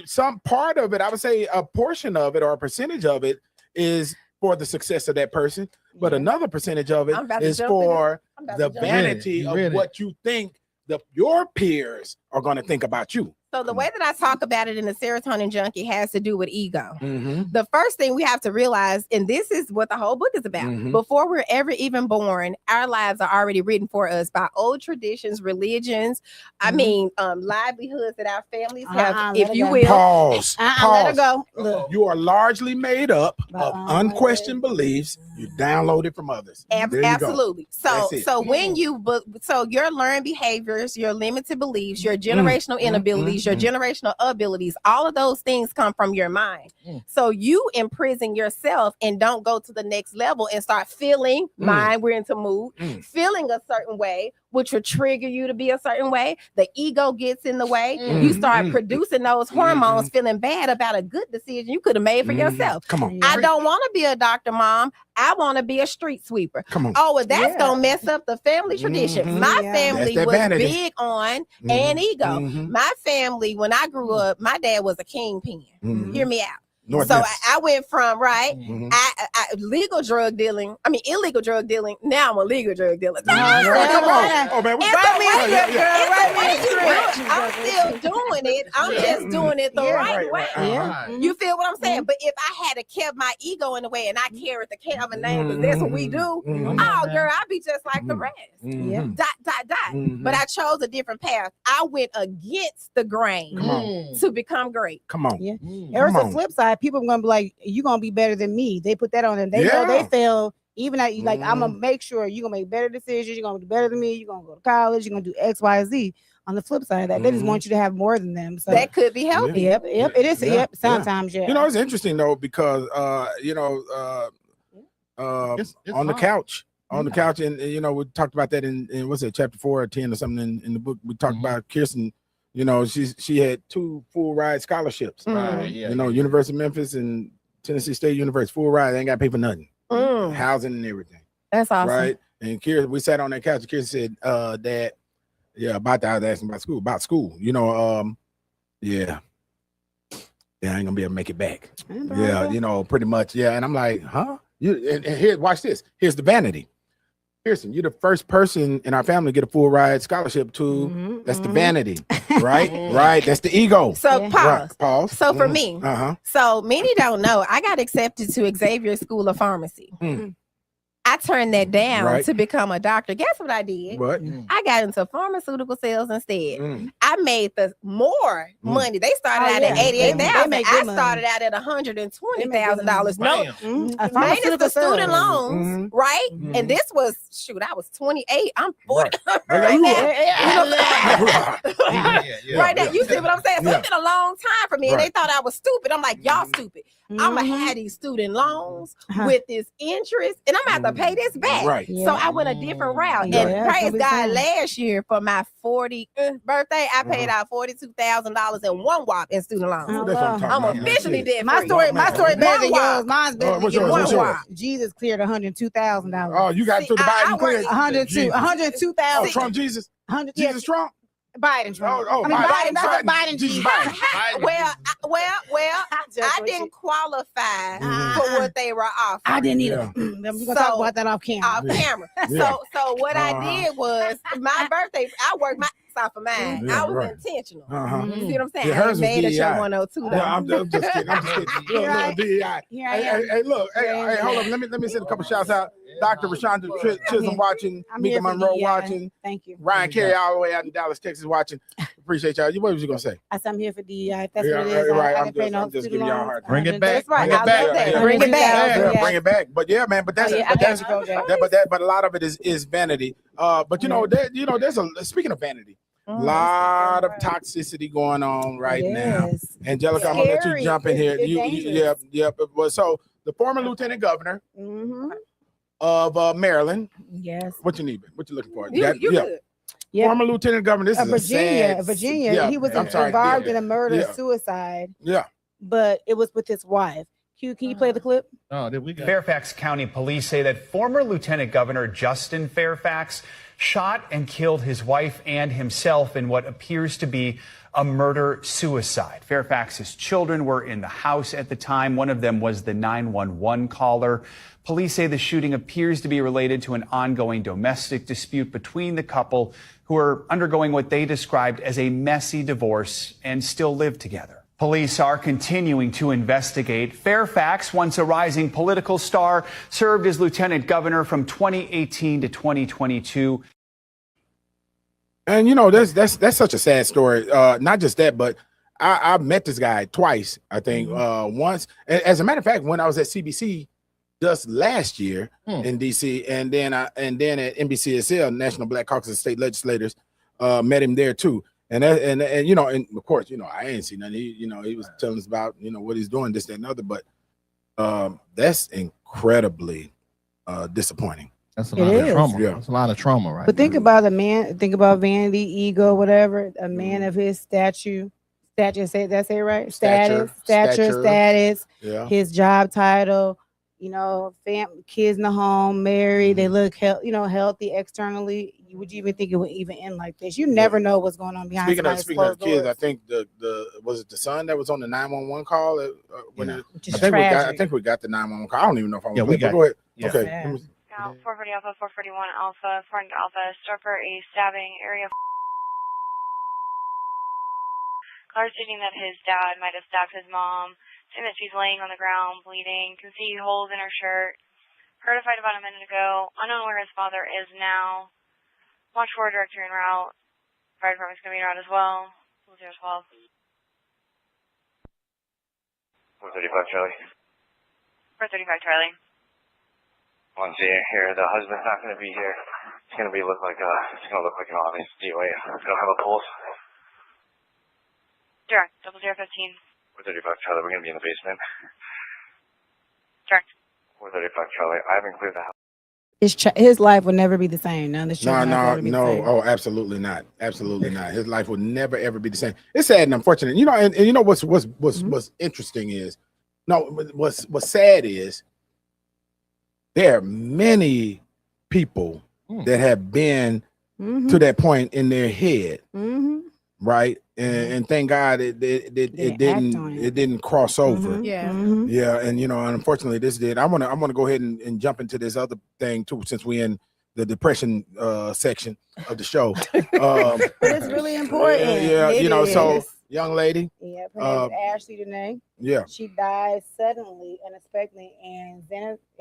Some part of it, I would say a portion of it or a percentage of it is for the success of that person, but another percentage of it is for the vanity of what you think your peers are going to think about you. So the way that I talk about it in the Serotonin Junkie has to do with ego. The first thing we have to realize, and this is what the whole book is about, before we're ever even born, our lives are already written for us by old traditions, religions, I mean, livelihoods that our families have, if you will. Pause. Let her go. Look. You are largely made up of unquestioned beliefs you downloaded from others. Absolutely. So when so your learned behaviors, your limited beliefs, your generational inabilities, your generational abilities, all of those things come from your mind. So you imprison yourself and don't go to the next level and start feeling we're into mood, feeling a certain way, which will trigger you to be a certain way. The ego gets in the way. You start producing those hormones, feeling bad about a good decision you could have made for yourself. Come on. I don't want to be a doctor, mom. I want to be a street sweeper. Come on. Oh, well, that's gonna mess up the family tradition. My family was big on an ego. My family, when I grew up, my dad was a kingpin. Hear me out. So I went from illegal drug dealing. Now I'm a legal drug dealer. Come on. Oh, man, I'm still doing it. I'm just doing it the right way. You feel what I'm saying? But if I had kept my ego in the way and I carried the K of a name, because that's what we do. Oh, girl, I'd be just like the rest. But I chose a different path. I went against the grain to become great. Come on. There's a flip side. People are gonna be like, you're gonna be better than me. They put that on them. They know they fail. Even at you, like, I'm gonna make sure you're gonna make better decisions, you're gonna do better than me, you're gonna go to college, you're gonna do X, Y, Z. On the flip side of that, they just want you to have more than them. So that could be healthy. Yep, it is. Sometimes, You know, it's interesting though, because you know, on the couch. On the couch, and you know, we talked about that in what's it, chapter 4 or 10 or something in the book. We talked about Kirsten. You know, she had 2 full ride scholarships. You know, University of Memphis and Tennessee State University, full ride. They ain't got to pay for nothing, housing and everything. That's awesome, right? And Kirsten, we sat on that couch. And Kirsten said, "Dad, about that. I was asking about school. You know, I ain't gonna be able to make it back. You know, pretty much. Yeah." And I'm like, "Huh? And here, watch this. Here's the vanity." Kirsten, you're the first person in our family to get a full ride scholarship to. That's the vanity, right? Right. That's the ego. So pause. Pause. So for me, so many don't know, I got accepted to Xavier School of Pharmacy. I turned that down Right. to become a doctor. Guess what I did? What? I got into pharmaceutical sales instead. Mm. I made the more money. They started Oh, out yeah. at They $88,000. make I good money. started out at $120,000. No, Bam. Mhm. A minus pharmaceutical the student sales. loans, Mhm. right? Mhm. And this was I was 28. I'm 40 Right. right now. Yeah. Right now, you see what I'm saying? So Yeah. it's been a long time for me, and Right. they thought I was stupid. I'm like, y'all Mhm. stupid. I'm gonna Mhm. have these student loans Uh-huh. with this interest, and I'm gonna have to pay this back. Right. Yeah. So I went a different route. Yeah, And it's praise gonna be God, fun. last year for my 40th birthday, I paid out $42,000 in one whop in student loans. Oh, That's what I'm talking I'm about, man. officially Shit. debt My free. story better than One yours. wop. Mine's better than What's yours. yours? One What's yours? wop. Jesus cleared $102,000. Oh, you got See, through the I Biden work- cleared. 102, Oh, 102,000. Trump Jesus? 100, Jesus Trump? Biden Trump. Oh, I mean, Biden. That's what Biden. Jesus Jesus. Biden. Well, Just I what didn't you- qualify Mhm. for what they were offering. I didn't either. Yeah. We're gonna talk So, about that off camera. Off camera. Yeah. So what I Uh-huh. did was my birthday. I worked my ass off of mine. Yeah, I was right. intentional. Uh-huh. You see what I'm saying? Yeah, I hers ain't was made at your DEI. 102 though. Yeah, I'm just kidding. I'm just kidding. Here Look, I- look, DEI. Here I Hey, am. hey, look. Here I am. Hey, hold up. Let me send a couple shouts out. Dr. Rashonda Chisholm here. watching. I'm Mika here for Monroe DEI. watching. Thank you. Ryan Carey all the way out in Dallas, Texas watching. Appreciate y'all. What was you gonna say? I said I'm here for DEI. If that's Yeah, what it is, right. I I'm can pay just- no I'm just student giving y'all a loans. hard time. Bring it back. That's right. Bring it I back. love that. Yeah, Bring it back. Yeah, Yeah. bring it back. But yeah, man. But that's Oh, yeah, I but got that's you, Coach. but a lot of it is vanity. But there's a speaking of vanity, a lot of toxicity going on right now. Yes. Angelica, I'm gonna let you Scary. jump in here. It's dangerous. Yeah. But so the former lieutenant governor Mm-hmm. of Maryland. Yes. What you need? What you looking for? You yeah. good. Yeah. Former lieutenant governor. This is Virginia. a sad, Virginia. Yeah, He was I'm sorry, involved yeah, in a murder yeah. suicide, Yeah. but it was with his wife. Q, can you play the clip? Oh, did we got Fairfax County police say that former Lieutenant Governor Justin Fairfax shot and killed his wife and himself in what appears to be a murder-suicide. Fairfax's children were in the house at the time. One of them was the 911 caller. Police say the shooting appears to be related to an ongoing domestic dispute between the couple, who are undergoing what they described as a messy divorce and still live together. Police are continuing to investigate. Fairfax, once a rising political star, served as lieutenant governor from 2018 to 2022. And that's such a sad story. Not just that, but I met this guy twice. I think once. As a matter of fact, when I was at CBC just last year in DC, and then at NBCSL, National Black Caucus of State Legislators, met him there too. And of course, I ain't seen nothing. He was telling us about what he's doing, this, that, and other. But that's incredibly disappointing. That's a It lot of is. trauma. Yeah. That's a lot of trauma, right? But think about a man. Think about vanity, ego, whatever. A man of his stature. Say that's it, right? Stature. Status. Yeah. His job title. Kids in the home, married. They look healthy externally. Would you even think it would even end like this? You never know what's going on behind. Speaking of closed kids, doors. I think the was it the son that was on the 911 call? Which is I think tragic. we got the 911 call. I don't even know if I want Yeah, to we play, got but go ahead. it. Yeah. Okay. Sad. Let me- Now, 440 Alpha, 441 Alpha, Front Alpha, start for a stabbing area. Caller stating that his dad might have stabbed his mom, saying that she's laying on the ground, bleeding, can see holes in her shirt. Heard a fight about a minute ago, unknown where his father is now. Watch for a director en route. Fire department's going to be en route as well. 012. 435 Charlie. 435 Charlie. Once here, the husband's not going to be here. It's going to look like an obvious DOA. We don't have a pulse. Direct, 0015. 435 Charlie, we're going to be in the basement. Direct. 435 Charlie, I haven't cleared the house. His life will never be the same. None of his children will ever be the No. same. Oh, absolutely not. Absolutely not. His life will never ever be the same. It's sad and unfortunate. And what's interesting is, what's sad is there are many people that have been to that point in their head, right? And thank God it didn't cross over. Yeah. Yeah, and unfortunately this did. I want to go ahead and jump into this other thing too, since we're in the depression section of the show. But it's really important. Yeah, It so is. young lady. Yeah, her name is Ashley Janae. Yeah. She died suddenly, unexpectedly, in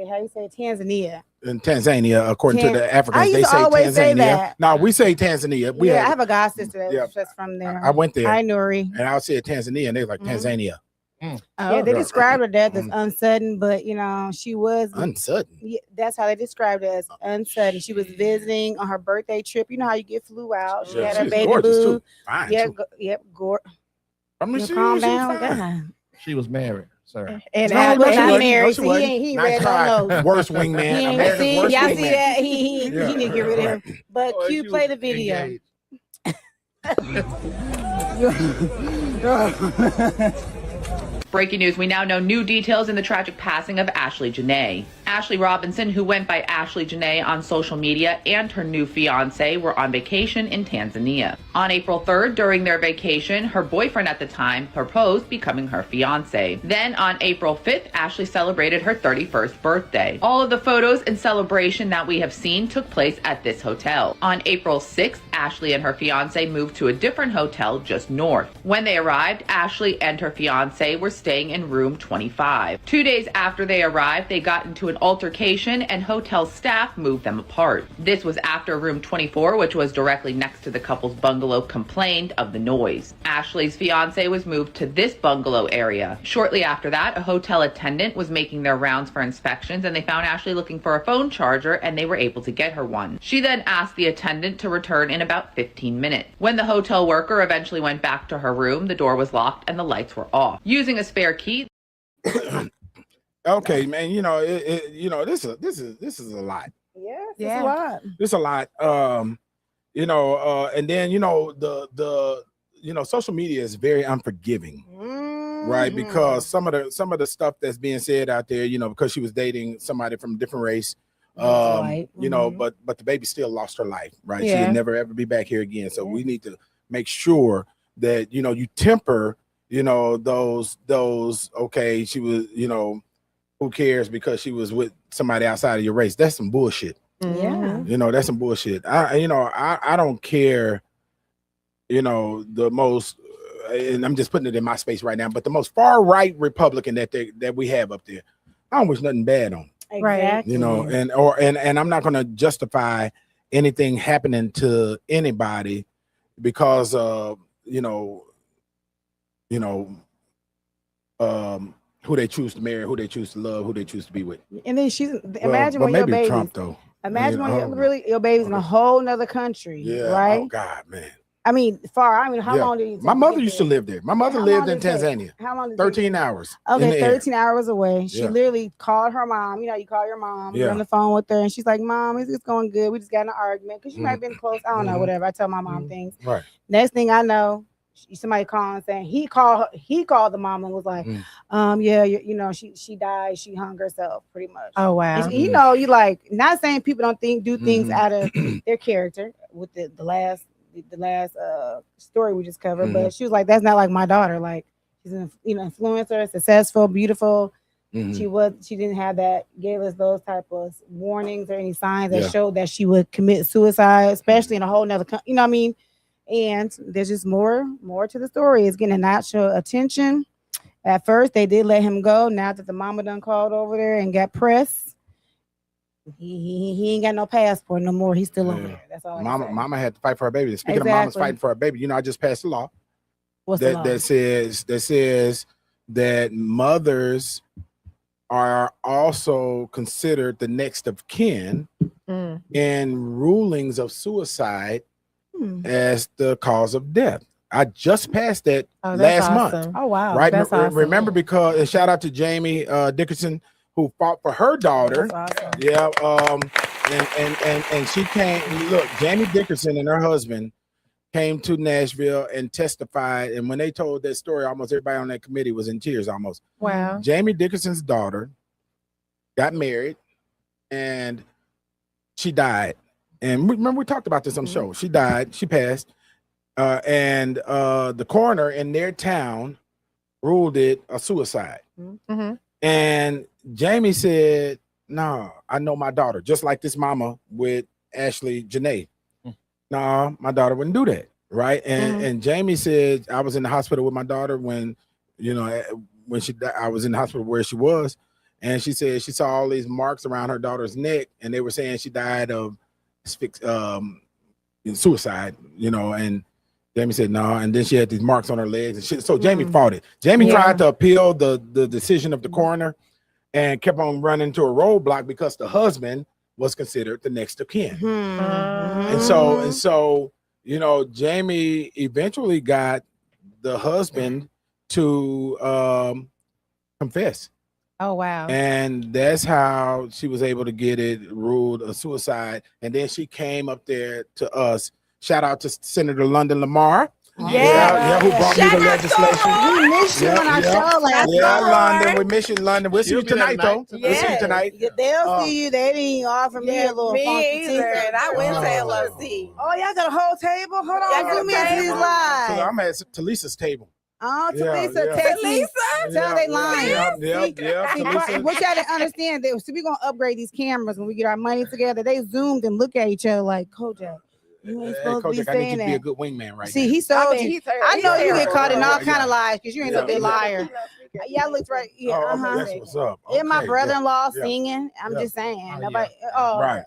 how you say Tanzania. In Tanzania, according to the Africans, I used they to say always Tanzania. say that. No, we say Tanzania. I have a god sister that's from there. I went there. Hi, Nuri. And I said Tanzania, and they're like Tanzania. Yeah, they described her death as unsudden, but she was unsudden. Yeah, that's how they described it, as unsudden. She was visiting on her birthday trip. You know how you get flew out. She had her baby boo. Fine, yeah, too. Yep, I mean, calm she was down. fine. God. She was married, sir. And No, Adam was she not wasn't. married, No, she so wasn't. he Nice read try. on those. Worst wingman. America's See, worst y'all wingman. see that? He need to get rid of him. But Oh, Q, she play was the video. Breaking news, we now know new details in the tragic passing of Ashley Janae. Ashley Robinson, who went by Ashley Janae on social media, and her new fiance were on vacation in Tanzania. On April 3rd, during their vacation, her boyfriend at the time proposed becoming her fiance. Then on April 5th, Ashley celebrated her 31st birthday. All of the photos and celebration that we have seen took place at this hotel. On April 6th, Ashley and her fiance moved to a different hotel just north. When they arrived, Ashley and her fiance were staying in room 25. 2 days after they arrived, they got into an altercation and hotel staff moved them apart. This was after room 24, which was directly next to the couple's bungalow, complained of the noise. Ashley's fiance was moved to this bungalow area. Shortly after that, a hotel attendant was making their rounds for inspections and they found Ashley looking for a phone charger and they were able to get her one. She then asked the attendant to return in about 15 minutes. When the hotel worker eventually went back to her room, the door was locked and the lights were off. Using a spare key. Okay, man. This is a lot. Yeah, it's a lot. It's a lot. And then the social media is very unforgiving, right? Because some of the stuff that's being said out there, because she was dating somebody from a different race, but the baby still lost her life, right? Yeah. She'll never ever be back here again. So we need to make sure that you temper, those okay, she was, who cares because she was with somebody outside of your race. That's some bullshit. Yeah. That's some bullshit. I don't care, the most, and I'm just putting it in my space right now, but the most far right Republican that we have up there, I don't wish nothing bad on. Exactly. And I'm not going to justify anything happening to anybody because of, who they choose to marry, who they choose to love, who they choose to be with. And then imagine when your maybe baby. Trump though. Imagine when your baby's in a whole nother country, right? Oh God, man. I mean, how long did you? My mother used to live there. My mother lived in Tanzania. How long? 13 hours. Okay, 13 hours away. She Yeah. literally called her mom. You call your mom. You're Yeah. on the phone with her, and she's like, "Mom, it's going good. We just got in an argument because she might have been close. I don't know, whatever." I tell my mom things. Right. Next thing I know, somebody calling saying he called the mom and was like, she died. She hung herself, pretty much. Oh wow. And, you like, not saying people don't do things out of their character with the last story we just covered, but she was like, that's not like my daughter. Like, she's an influencer, successful, beautiful. She didn't have that, gave us those type of warnings or any signs that showed that she would commit suicide, especially in a whole nother country. You know what I mean? And there's just more to the story. It's getting national attention. At first, they did let him go. Now that the mama done called over there and got pressed, he ain't got no passport no more. He's still over there. That's all. Mama had to fight for her baby. Speaking of mamas fighting for her baby, I just passed a law. What's the law? That says that mothers are also considered the next of kin in rulings of suicide as the cause of death. I just passed that last month. Oh wow! Right? That's awesome. Remember, because and shout out to Jamie Dickerson, who fought for her daughter. That's awesome. Yeah. And she came. Look, Jamie Dickerson and her husband came to Nashville and testified. And when they told that story, almost everybody on that committee was in tears. Almost. Wow. Jamie Dickerson's daughter got married, and she died. And remember, we talked about this on the show. She died. She passed. And the coroner in their town ruled it a suicide. And Jamie said, "No, I know my daughter, just like this mama with Ashley Janae. No, my daughter wouldn't do that." right? And Jamie said, I was in the hospital with my daughter when she died. I was in the hospital where she was, and she said she saw all these marks around her daughter's neck, and they were saying she died of suicide, and Jamie said no, and then she had these marks on her legs and shit. So Jamie fought it. Jamie tried to appeal the decision of the coroner and kept on running to a roadblock because the husband was considered the next of kin. And so Jamie eventually got the husband to confess. Oh wow. And that's how she was able to get it ruled a suicide. And then she came up there to us. Shout out to Senator London Lamar. Yeah, who brought me the legislation. We missed you on our show last night. London. We miss you, London. We'll see you tonight, though. We'll see you tonight. They'll see you. They didn't offer me a little funky either. ticket. And I went to LOC. Oh, y'all got a whole table? Hold on. Zoom into these So lives. I'm at Talisa's table. Oh, Talisa, Talisa? tell they lying. Talisa. What y'all didn't understand, so we're going to upgrade these cameras when we get our money together. They zoomed and look at each other like, Kojak, you ain't supposed to be Kojak, I need saying you to that. be a good wingman right See, now. he sold you. He's I know you get caught in all Yeah. kind of lies because you ain't no good liar. Y'all looked right. Yeah, That's what's up. And my Okay, brother-in-law yeah. singing. I'm Yeah. just saying. Oh, Nobody. yeah. Oh,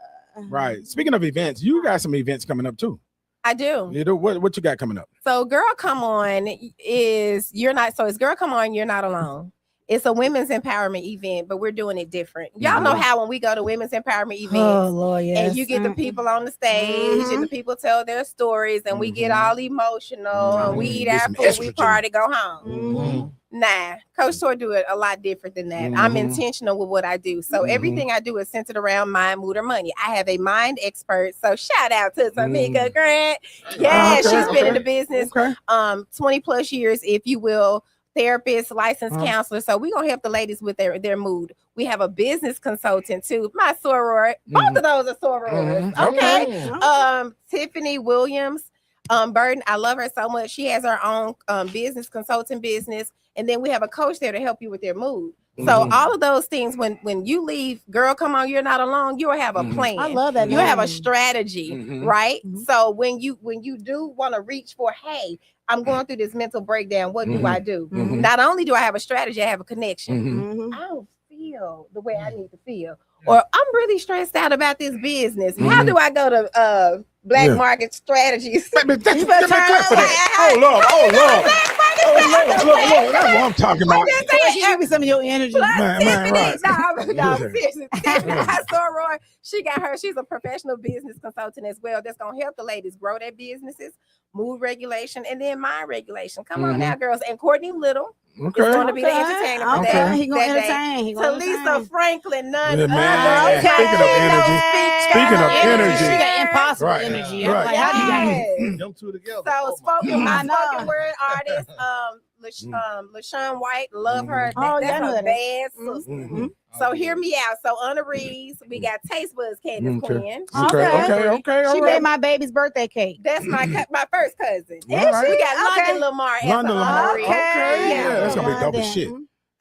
Right. Speaking of events, you got some events coming up too. I do. You do what you got coming up? So Girl Come On it's Girl Come On, You're Not Alone. It's a women's empowerment event, but we're doing it different. Y'all know how when we go to women's empowerment events, Oh, Lord, yes. and you get the people on the stage and the people tell their stories and we get all emotional and we eat Get our some food, we estrogen. party, go home. Nah, Coach Tour do it a lot different than that. I'm intentional with what I do. So everything I do is centered around mind, mood, or money. I have a mind expert. So shout out to Tamika Grant. Yeah, she's been in the business 20 plus years, if you will. Therapist, licensed counselor. So we're gonna help the ladies with their mood. We have a business consultant too. My soror, both of those are sorors. Okay. Tiffany Williams, Burden. I love her so much. She has her own business consulting business. And then we have a coach there to help you with your mood. So all of those things, when you leave, Girl Come On, You're Not Alone, you'll have a plan. I love that. You have a strategy, right? So when you do want to reach for, hey, I'm going through this mental breakdown, what do I do? Not only do I have a strategy, I have a connection. I don't feel the way I need to feel. Or I'm really stressed out about this business. How do I go to Black Market Strategies? Hold up. Look, that's what I'm talking about. She give me some of your energy. Right. No, seriously. Soror, she's a professional business consultant as well. That's gonna help the ladies grow their businesses, mood regulation, and then mind regulation. Come on now, girls. And Courtney Little is going to be the entertainer for that. He gonna that entertain. Talisa Franklin, none Yeah, other. man. Speaking of energy. She got impossible Right. energy. Right. Like, how do you Them two together. So spoken word artist, LaShawn White, love her. That's a bad sister. So hear me out. So Anna Reeves, we got Taste Buds Candace Quinn. Okay. She made my baby's birthday cake. That's my first cousin. All right. We got London Lamar. London Lamar. Okay. Yeah, that's gonna be dope as shit.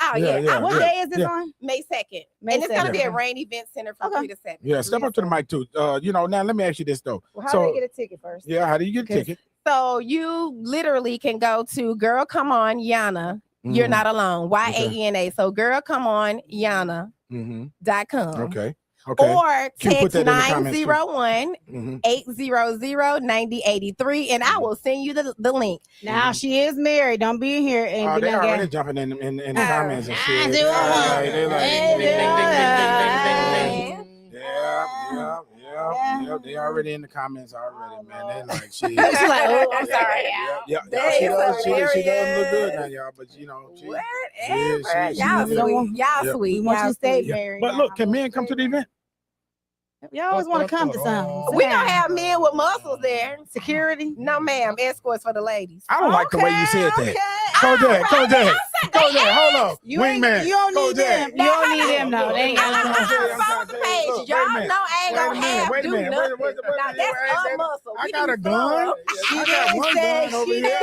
Oh yeah. What day is this on? May 2nd. May And it's gonna 2nd. be at Rain Event Center from 3 to 7. Yeah, step up to the mic too. Now let me ask you this though. Well, how do you get a ticket first? Yeah, how do you get a ticket? So you literally can go to Girl Come On Yana. You're Not Alone. YANA. So Girl Come On Yana.com. Okay. Or Can you put text that in the comments, too? 901-800-9083 and I will send you the link. Now she is married. Don't be in here and be They like, already jumping in the comments and shit. do Yeah, they already in the comments already, man. They like she. She's like, oh, I'm sorry. Yeah. She doesn't look good now, y'all. But she Y'all sweet. We want you to stay Yeah. married. But look, can men come to the event? Y'all always want to come to something. We don't have men with muscles there. Security? No, ma'am. Escorts for the ladies. I don't like the way you said that. Kojak, hold up. Wingman. You don't need them. You don't need them, no. They ain't got Y'all know I ain't gonna have wait a do minute. nothing. Wait, Now that's a muscle. I got a gun. I got one gun over here.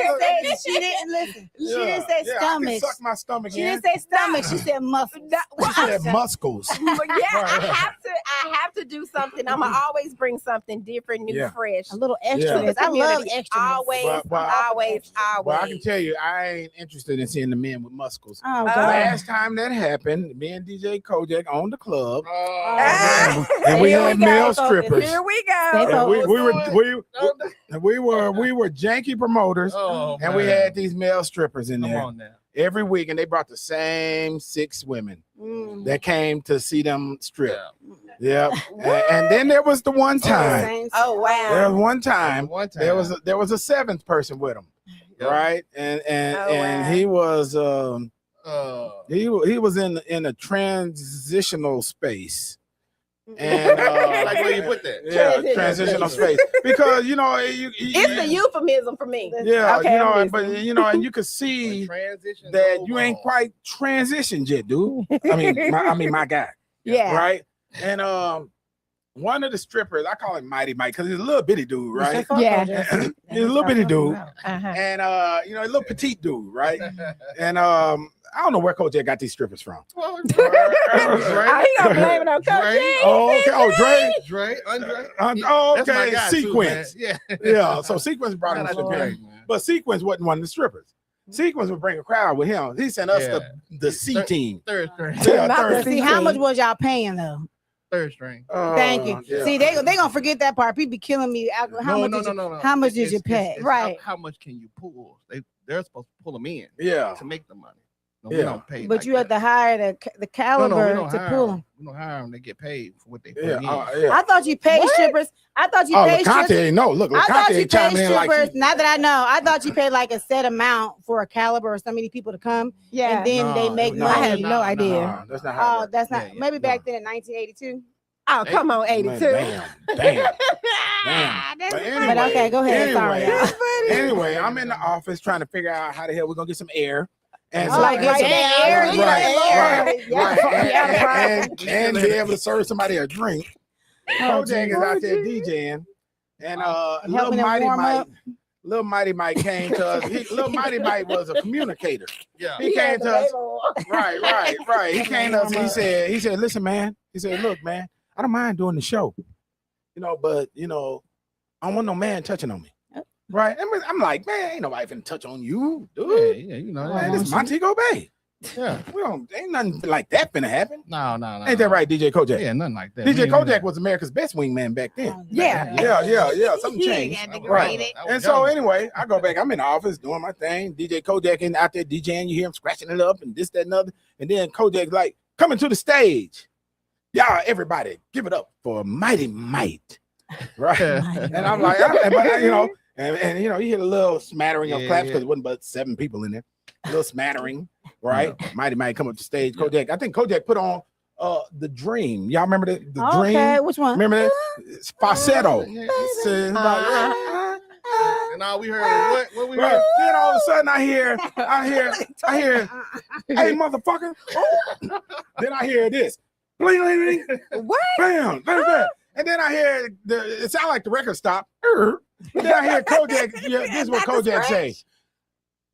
She didn't listen. She didn't say I can stomach. suck my stomach She in. didn't say stomach. She said muscle. She said muscles. I I have to do something. I'm gonna always bring something different, new, fresh, a little extra. Yeah. I love extra. Always, always. Well, I can tell you, I ain't interested in seeing the men with muscles. Oh, God. Last time that happened, me and DJ Kojak owned the club, and we had male strippers. Here we go. And we were janky promoters, and we had these male strippers in there every week, and they brought the same 6 women that came to see them strip. Yeah. And then there was the one time. Oh wow. There was one time. There was a 7th person with him, right? And he was he was in a transitional space. And like where you put that? Yeah, transitional space. Because it's a euphemism for me. Yeah, okay, but and you could see that you ain't quite transitioned yet, dude. I mean my guy. Yeah. Right. And one of the strippers, I call him Mighty Mike because he's a little bitty dude, right? Yeah. He's a little bitty dude. Uh-huh. And a little petite dude, right? And I don't know where Coach got these strippers from. Oh, he gonna blame it on Coach J. Oh, okay. Oh, Andre. Oh, That's my okay. guy too, Sequence. man. Yeah. So Sequence brought him to the Shout out to party. Dre, man. But Sequence wasn't one of the strippers. Sequence would bring a crowd with him. He sent us the C team. Third string. Yeah, third See, how much was y'all paying though? Third string. Thank you. Yeah. See, they gonna forget that part. People be killing me. No. How much did you pay? It's Right. How much can you pull? They're supposed to pull them in. Yeah. To make the money. No, Yeah. we don't pay. But like you have to hire the caliber to pull them. We don't hire them. They get paid for what they put Yeah. in. I thought you paid strippers. I thought you paid strippers. LeConte, no, look, I thought LeConte you paid chiming in like strippers. Not that I know. I thought you paid like a set amount for a caliber or so many people to come. Yeah. And then they make money. I had no idea. No, that's not how it works. That's not. Maybe back then in 1982. Oh, come on, 82. Damn. But anyway, But okay, go ahead. Sorry, y'all. Anyway, I'm in the office trying to figure out how the hell we're gonna get some air. And Oh, like get some air, and be able to serve somebody a drink. Kojak is out there DJing, and Little Mighty Mike came to us. Little Mighty Mike was a communicator. Yeah. He came to us. Right. He came to us and he said, listen, man. He said, look, man, I don't mind doing the show. But I don't want no man touching on me. Right. I'm like, man, ain't nobody finna touch on you, dude. Yeah, Man, this is Montego Bay. Yeah. Ain't nothing like that finna happen. No. Ain't that right, DJ Kojak? Yeah, nothing like that. DJ Kojak was America's best wingman back then. Yeah. Something changed. Right. And so anyway, I go back. I'm in the office doing my thing. DJ Kojak out there DJing. You hear him scratching it up and this, that, and other. And then Kojak's like, coming to the stage. Y'all, everybody, give it up for Mighty Mike. Right. And I'm like, and you hear a little smattering of claps because it wasn't but 7 people in there. A little smattering, right? Mighty Mike come up to stage. Kojak, I think Kojak put on The Dream. Y'all remember the Dream? Okay, which one? Remember that? It's falsetto. And all we heard, what we heard? Right. Then all of a sudden I hear, hey motherfucker. Then I hear this. Bling, bling, bling. What? Bam, bam. And then I hear it sound like the record stop. And then I hear Kojak. This is what Kojak say.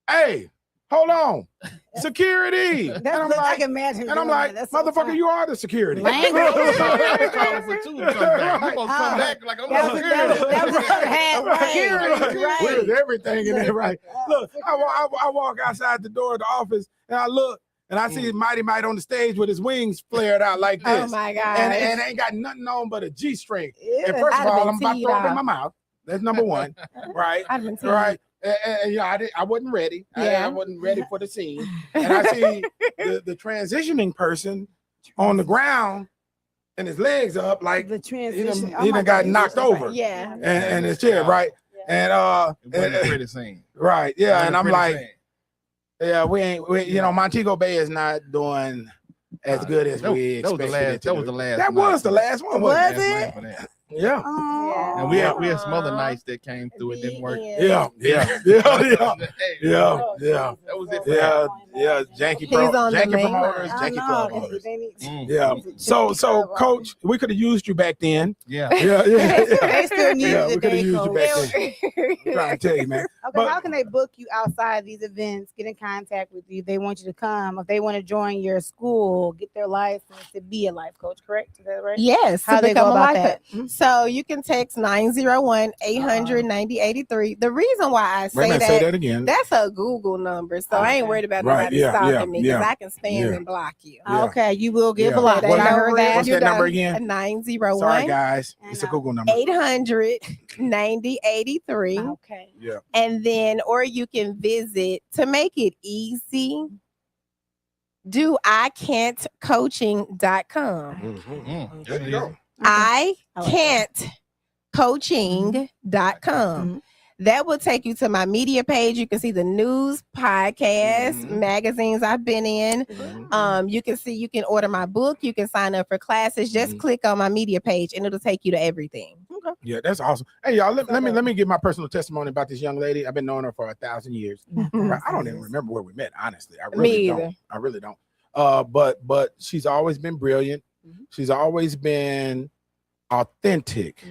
Hey, hold on, security. And I'm like, I can imagine. And I'm like, motherfucker, you are the security. Calling for 2 to come back. You gonna come back like I'm With everything in there, right? Look, I walk outside the door of the office and I look. And I see Mighty Mike on the stage with his wings flared out like this. Oh my God. And ain't got nothing on but a G-string. Yeah, And first of all, I'm about to teed throw it in up. my mouth. That's number one. Right? I'd been teed. Right. And I wasn't ready. Yeah. I wasn't ready for the scene. And I see the transitioning person on the ground and his legs up like The transition. he done got knocked over. Yeah. And his chair, right? And It wasn't a pretty scene. right, yeah. And I'm like, Scene. yeah, we Montego Bay is not doing as good as we expected it to That was do. the last. That was the last one, Was wasn't it? Yeah. Oh, And we had some other nights that came through. It didn't work. Yeah. That was it. Janky Janky promoters, janky club owners. Yeah. So, Coach, we could have used you back then. Yeah. They still need Yeah, you we could have today, used you back Coach. then. I'm trying to tell you, man. Okay, But- how can they book you outside of these events, get in contact with you? They want you to come. If they want to join your school, get their license to be a life coach, correct? Is that right? Yes. How to they go become a about life that? coach. So you can text 901-800-9083. The reason why I Wait a minute, say that again. that's a Google number. So I ain't worried about Right, nobody yeah, stalking me because yeah, I can spam and block you. Yeah. Okay, you will get Yeah. blocked. What- I heard that. What's that number again? 901 Sorry, guys. It's a Google number. 800-9083. Okay. Yeah. And then, or you can visit to make it easy. Do iCan'tCoaching.com. Mm-hmm. There you go. iCan'tCoaching.com. That will take you to my media page. You can see the news, podcasts, magazines I've been in. You can see, you can order my book. You can sign up for classes. Just click on my media page and it'll take you to everything. Yeah, that's awesome. Hey, y'all, let me give my personal testimony about this young lady. I've been knowing her for 1,000 years. I don't even remember where we met, honestly. I really don't. I really don't. But she's always been brilliant. She's always been authentic.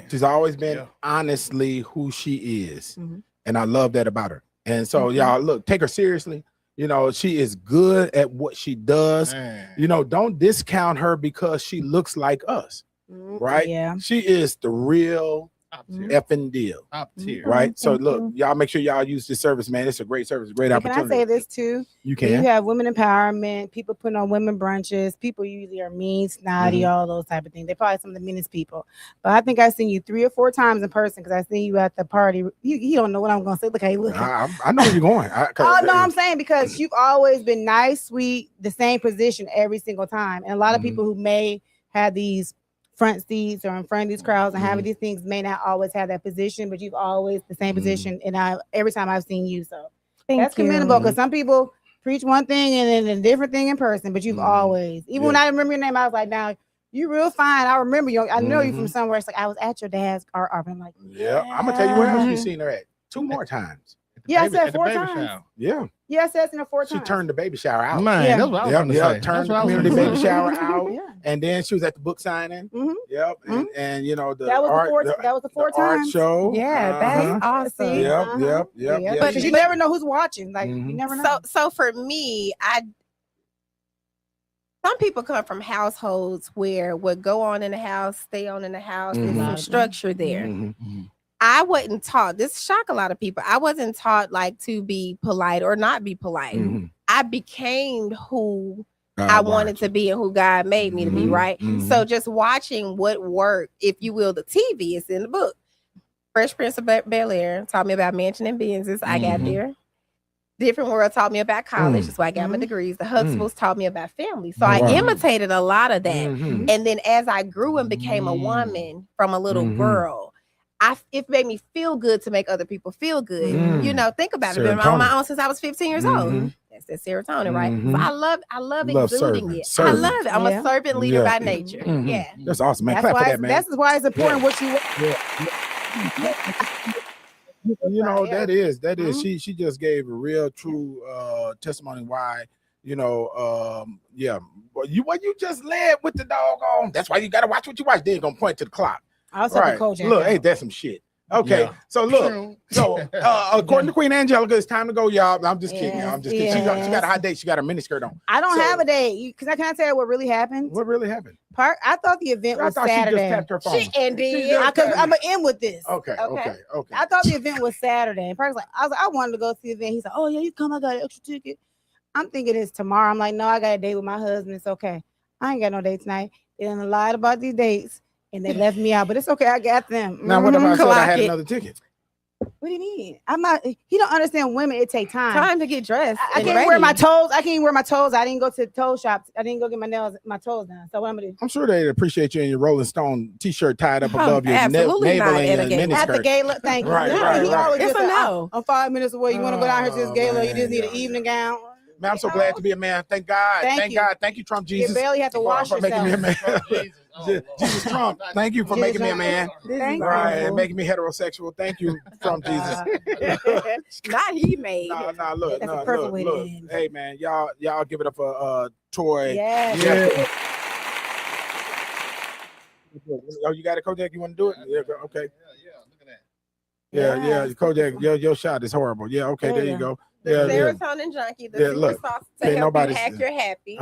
She's always been honestly who she is. And I love that about her. And so y'all look, take her seriously. You know, she is good at what she does. You know, don't discount her because she looks like us. Right? Yeah. She is the real effing deal. Top tier. Right? So look, y'all make sure y'all use this service, man. It's a great service, a great Can opportunity. I say this too? You When can. You have women empowerment, people putting on women brunches, people usually are mean, snotty, all those type of things. They're probably some of the meanest people. But I think I've seen you 3 or 4 times in person because I seen you at the party. You don't know what I'm gonna say. Look how you look. I know where you're going. Oh no, I'm saying because you've always been nice, sweet, the same position every single time. And a lot of people who may have these front seats or in front of these crowds and having these things may not always have that position, but you've always the same position. And every time I've seen you, so that's commendable because some people preach one thing and then a different thing in person, but you've always, even when I remember your name, I was like, now you real fine. I remember you. I know you from somewhere. It's like I was at your dad's art. I'm like, Yeah, I'm gonna tell you where else you seen her at. 2 more times. Yeah, I said 4 times. Yeah. Yeah, I said it 4 times. She turned the baby shower out. Man, that's what I was gonna say. Turned the That's what I was community gonna baby say. shower out. And then she was at the book signing. Yep. And you know, that was the 4 art times. show. Yeah, that's awesome. Yep. But you never know who's watching. Like you never know. So for me, some people come from households where what go on in the house, stay on in the house. There's some structure there. I wasn't taught. This shocked a lot of people. I wasn't taught like to be polite or not be polite. I became who I wanted to be and who God made me to be, right? So just watching what worked, if you will, the TV is in the book. Fresh Prince of Bel-Air taught me about mansion and business. I got there. Different World taught me about college. That's why I got my degrees. The Huxtables taught me about family. So I imitated a lot of that. And then as I grew and became a woman from a little girl, it made me feel good to make other people feel good. You know, think about it. I've been on my own since I was 15 years old. That's that serotonin, right? So I love exuding it. I love it. I'm a servant leader by nature. Yeah. That's awesome, man. That's Clap why for that, man. That's why it's important what you. You know, that is she just gave a real true testimony why, you know, well, you just led with the doggone. That's why you gotta watch what you watch. Then gonna point to the clock. I was talking coach. Look, ain't that some shit? Okay, so look, according to Queen Angelica, it's time to go, y'all. I'm just kidding. I'm just kidding. She got a hot date. She got a miniskirt on. I don't have a date. Can I tell you what really happened? What really happened? I thought the event was Saturday. She just tapped her phone. I'm gonna end with this. Okay. I thought the event was Saturday. And personally, I wanted to go to the event. He's like, "Oh yeah, you come. I got an extra ticket." I'm thinking it's tomorrow. I'm like, "No, I got a date with my husband. It's okay. I ain't got no date tonight." They done lied about these dates and they left me out, but it's okay. I got them. Now what if I said I had another ticket? What do you mean? I'm not. He don't understand women. It take time to get dressed. I can't wear my toes. I can't wear my toes. I didn't go to the toe shop. I didn't go get my toes done. So what I'm gonna do? I'm sure they'd appreciate you in your Rolling Stone t-shirt tied up above your absolutely navel not and your miniskirt. At the gala, thank you. Right. He always It's just a said, no. I'm 5 minutes away. You want to go down here to this gala? You just need an evening gown. Man, I'm so glad to be a man. Thank God. Thank God. Thank you, Trump Jesus. You barely have to wash for making me a man. Jesus. Jesus Trump, thank you for making me a man. Thank Right, you. and making me heterosexual. Thank you, Trump Jesus. Not he made. Nah, look, That's a no, perfect look, way to look. end. Hey, man, y'all give it up for Troy. Yes. Yeah. Oh, you got it, Kojak? You want to do it? Yeah. Okay. Yeah. Kojak, your shot is horrible. Yeah. Okay. There you go. The serotonin junkie, the super look, sauce to help you hack your happy.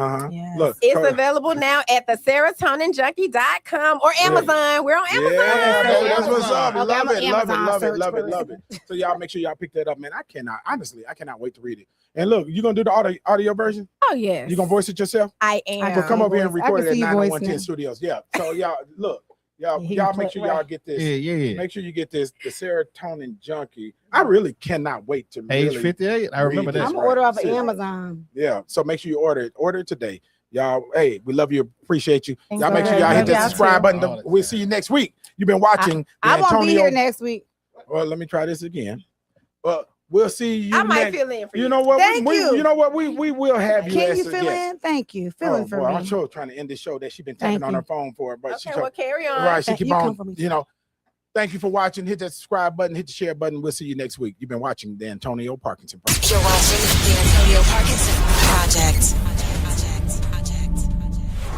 Look, it's available now at the serotoninjunkie.com or Amazon. We're on Amazon. Yeah, that's what's up. Okay, Love I'm on it, Amazon love it. So y'all make sure y'all pick that up, man. I cannot wait to read it. And look, you gonna do the audio version? Oh yes. You gonna voice it yourself? I am. So come over here and record it at see you 90110 voicing. Studios. Yeah. So y'all look. Y'all make sure y'all get this. Yeah. Make sure you get this, the serotonin junkie. I really cannot wait to Page really 58. I remember that. I'm gonna order off of Amazon. Yeah. So make sure you order it. Order it today. Y'all, hey, we love you, appreciate you. Thanks, Y'all make sure man. y'all hit Love that y'all subscribe too. button. We'll see you next week. You've been watching I the won't be Antonio. here next week. Well, let me try this again. We'll see you. I might next. fill in for you. You know what? Thank you. You know what? We will have you. Can as you a fill guest. in? Thank you. Fill in for boy, me. I'm sure trying to end this show that she's been tapping Thank on you. her phone for, but she Okay, well, carry on. right. She keep You come on. for me. You know. Thank you for watching. Hit that subscribe button. Hit the share button. We'll see you next week. You've been watching the Antonio Parkinson Project. You're watching the Antonio Parkinson Project.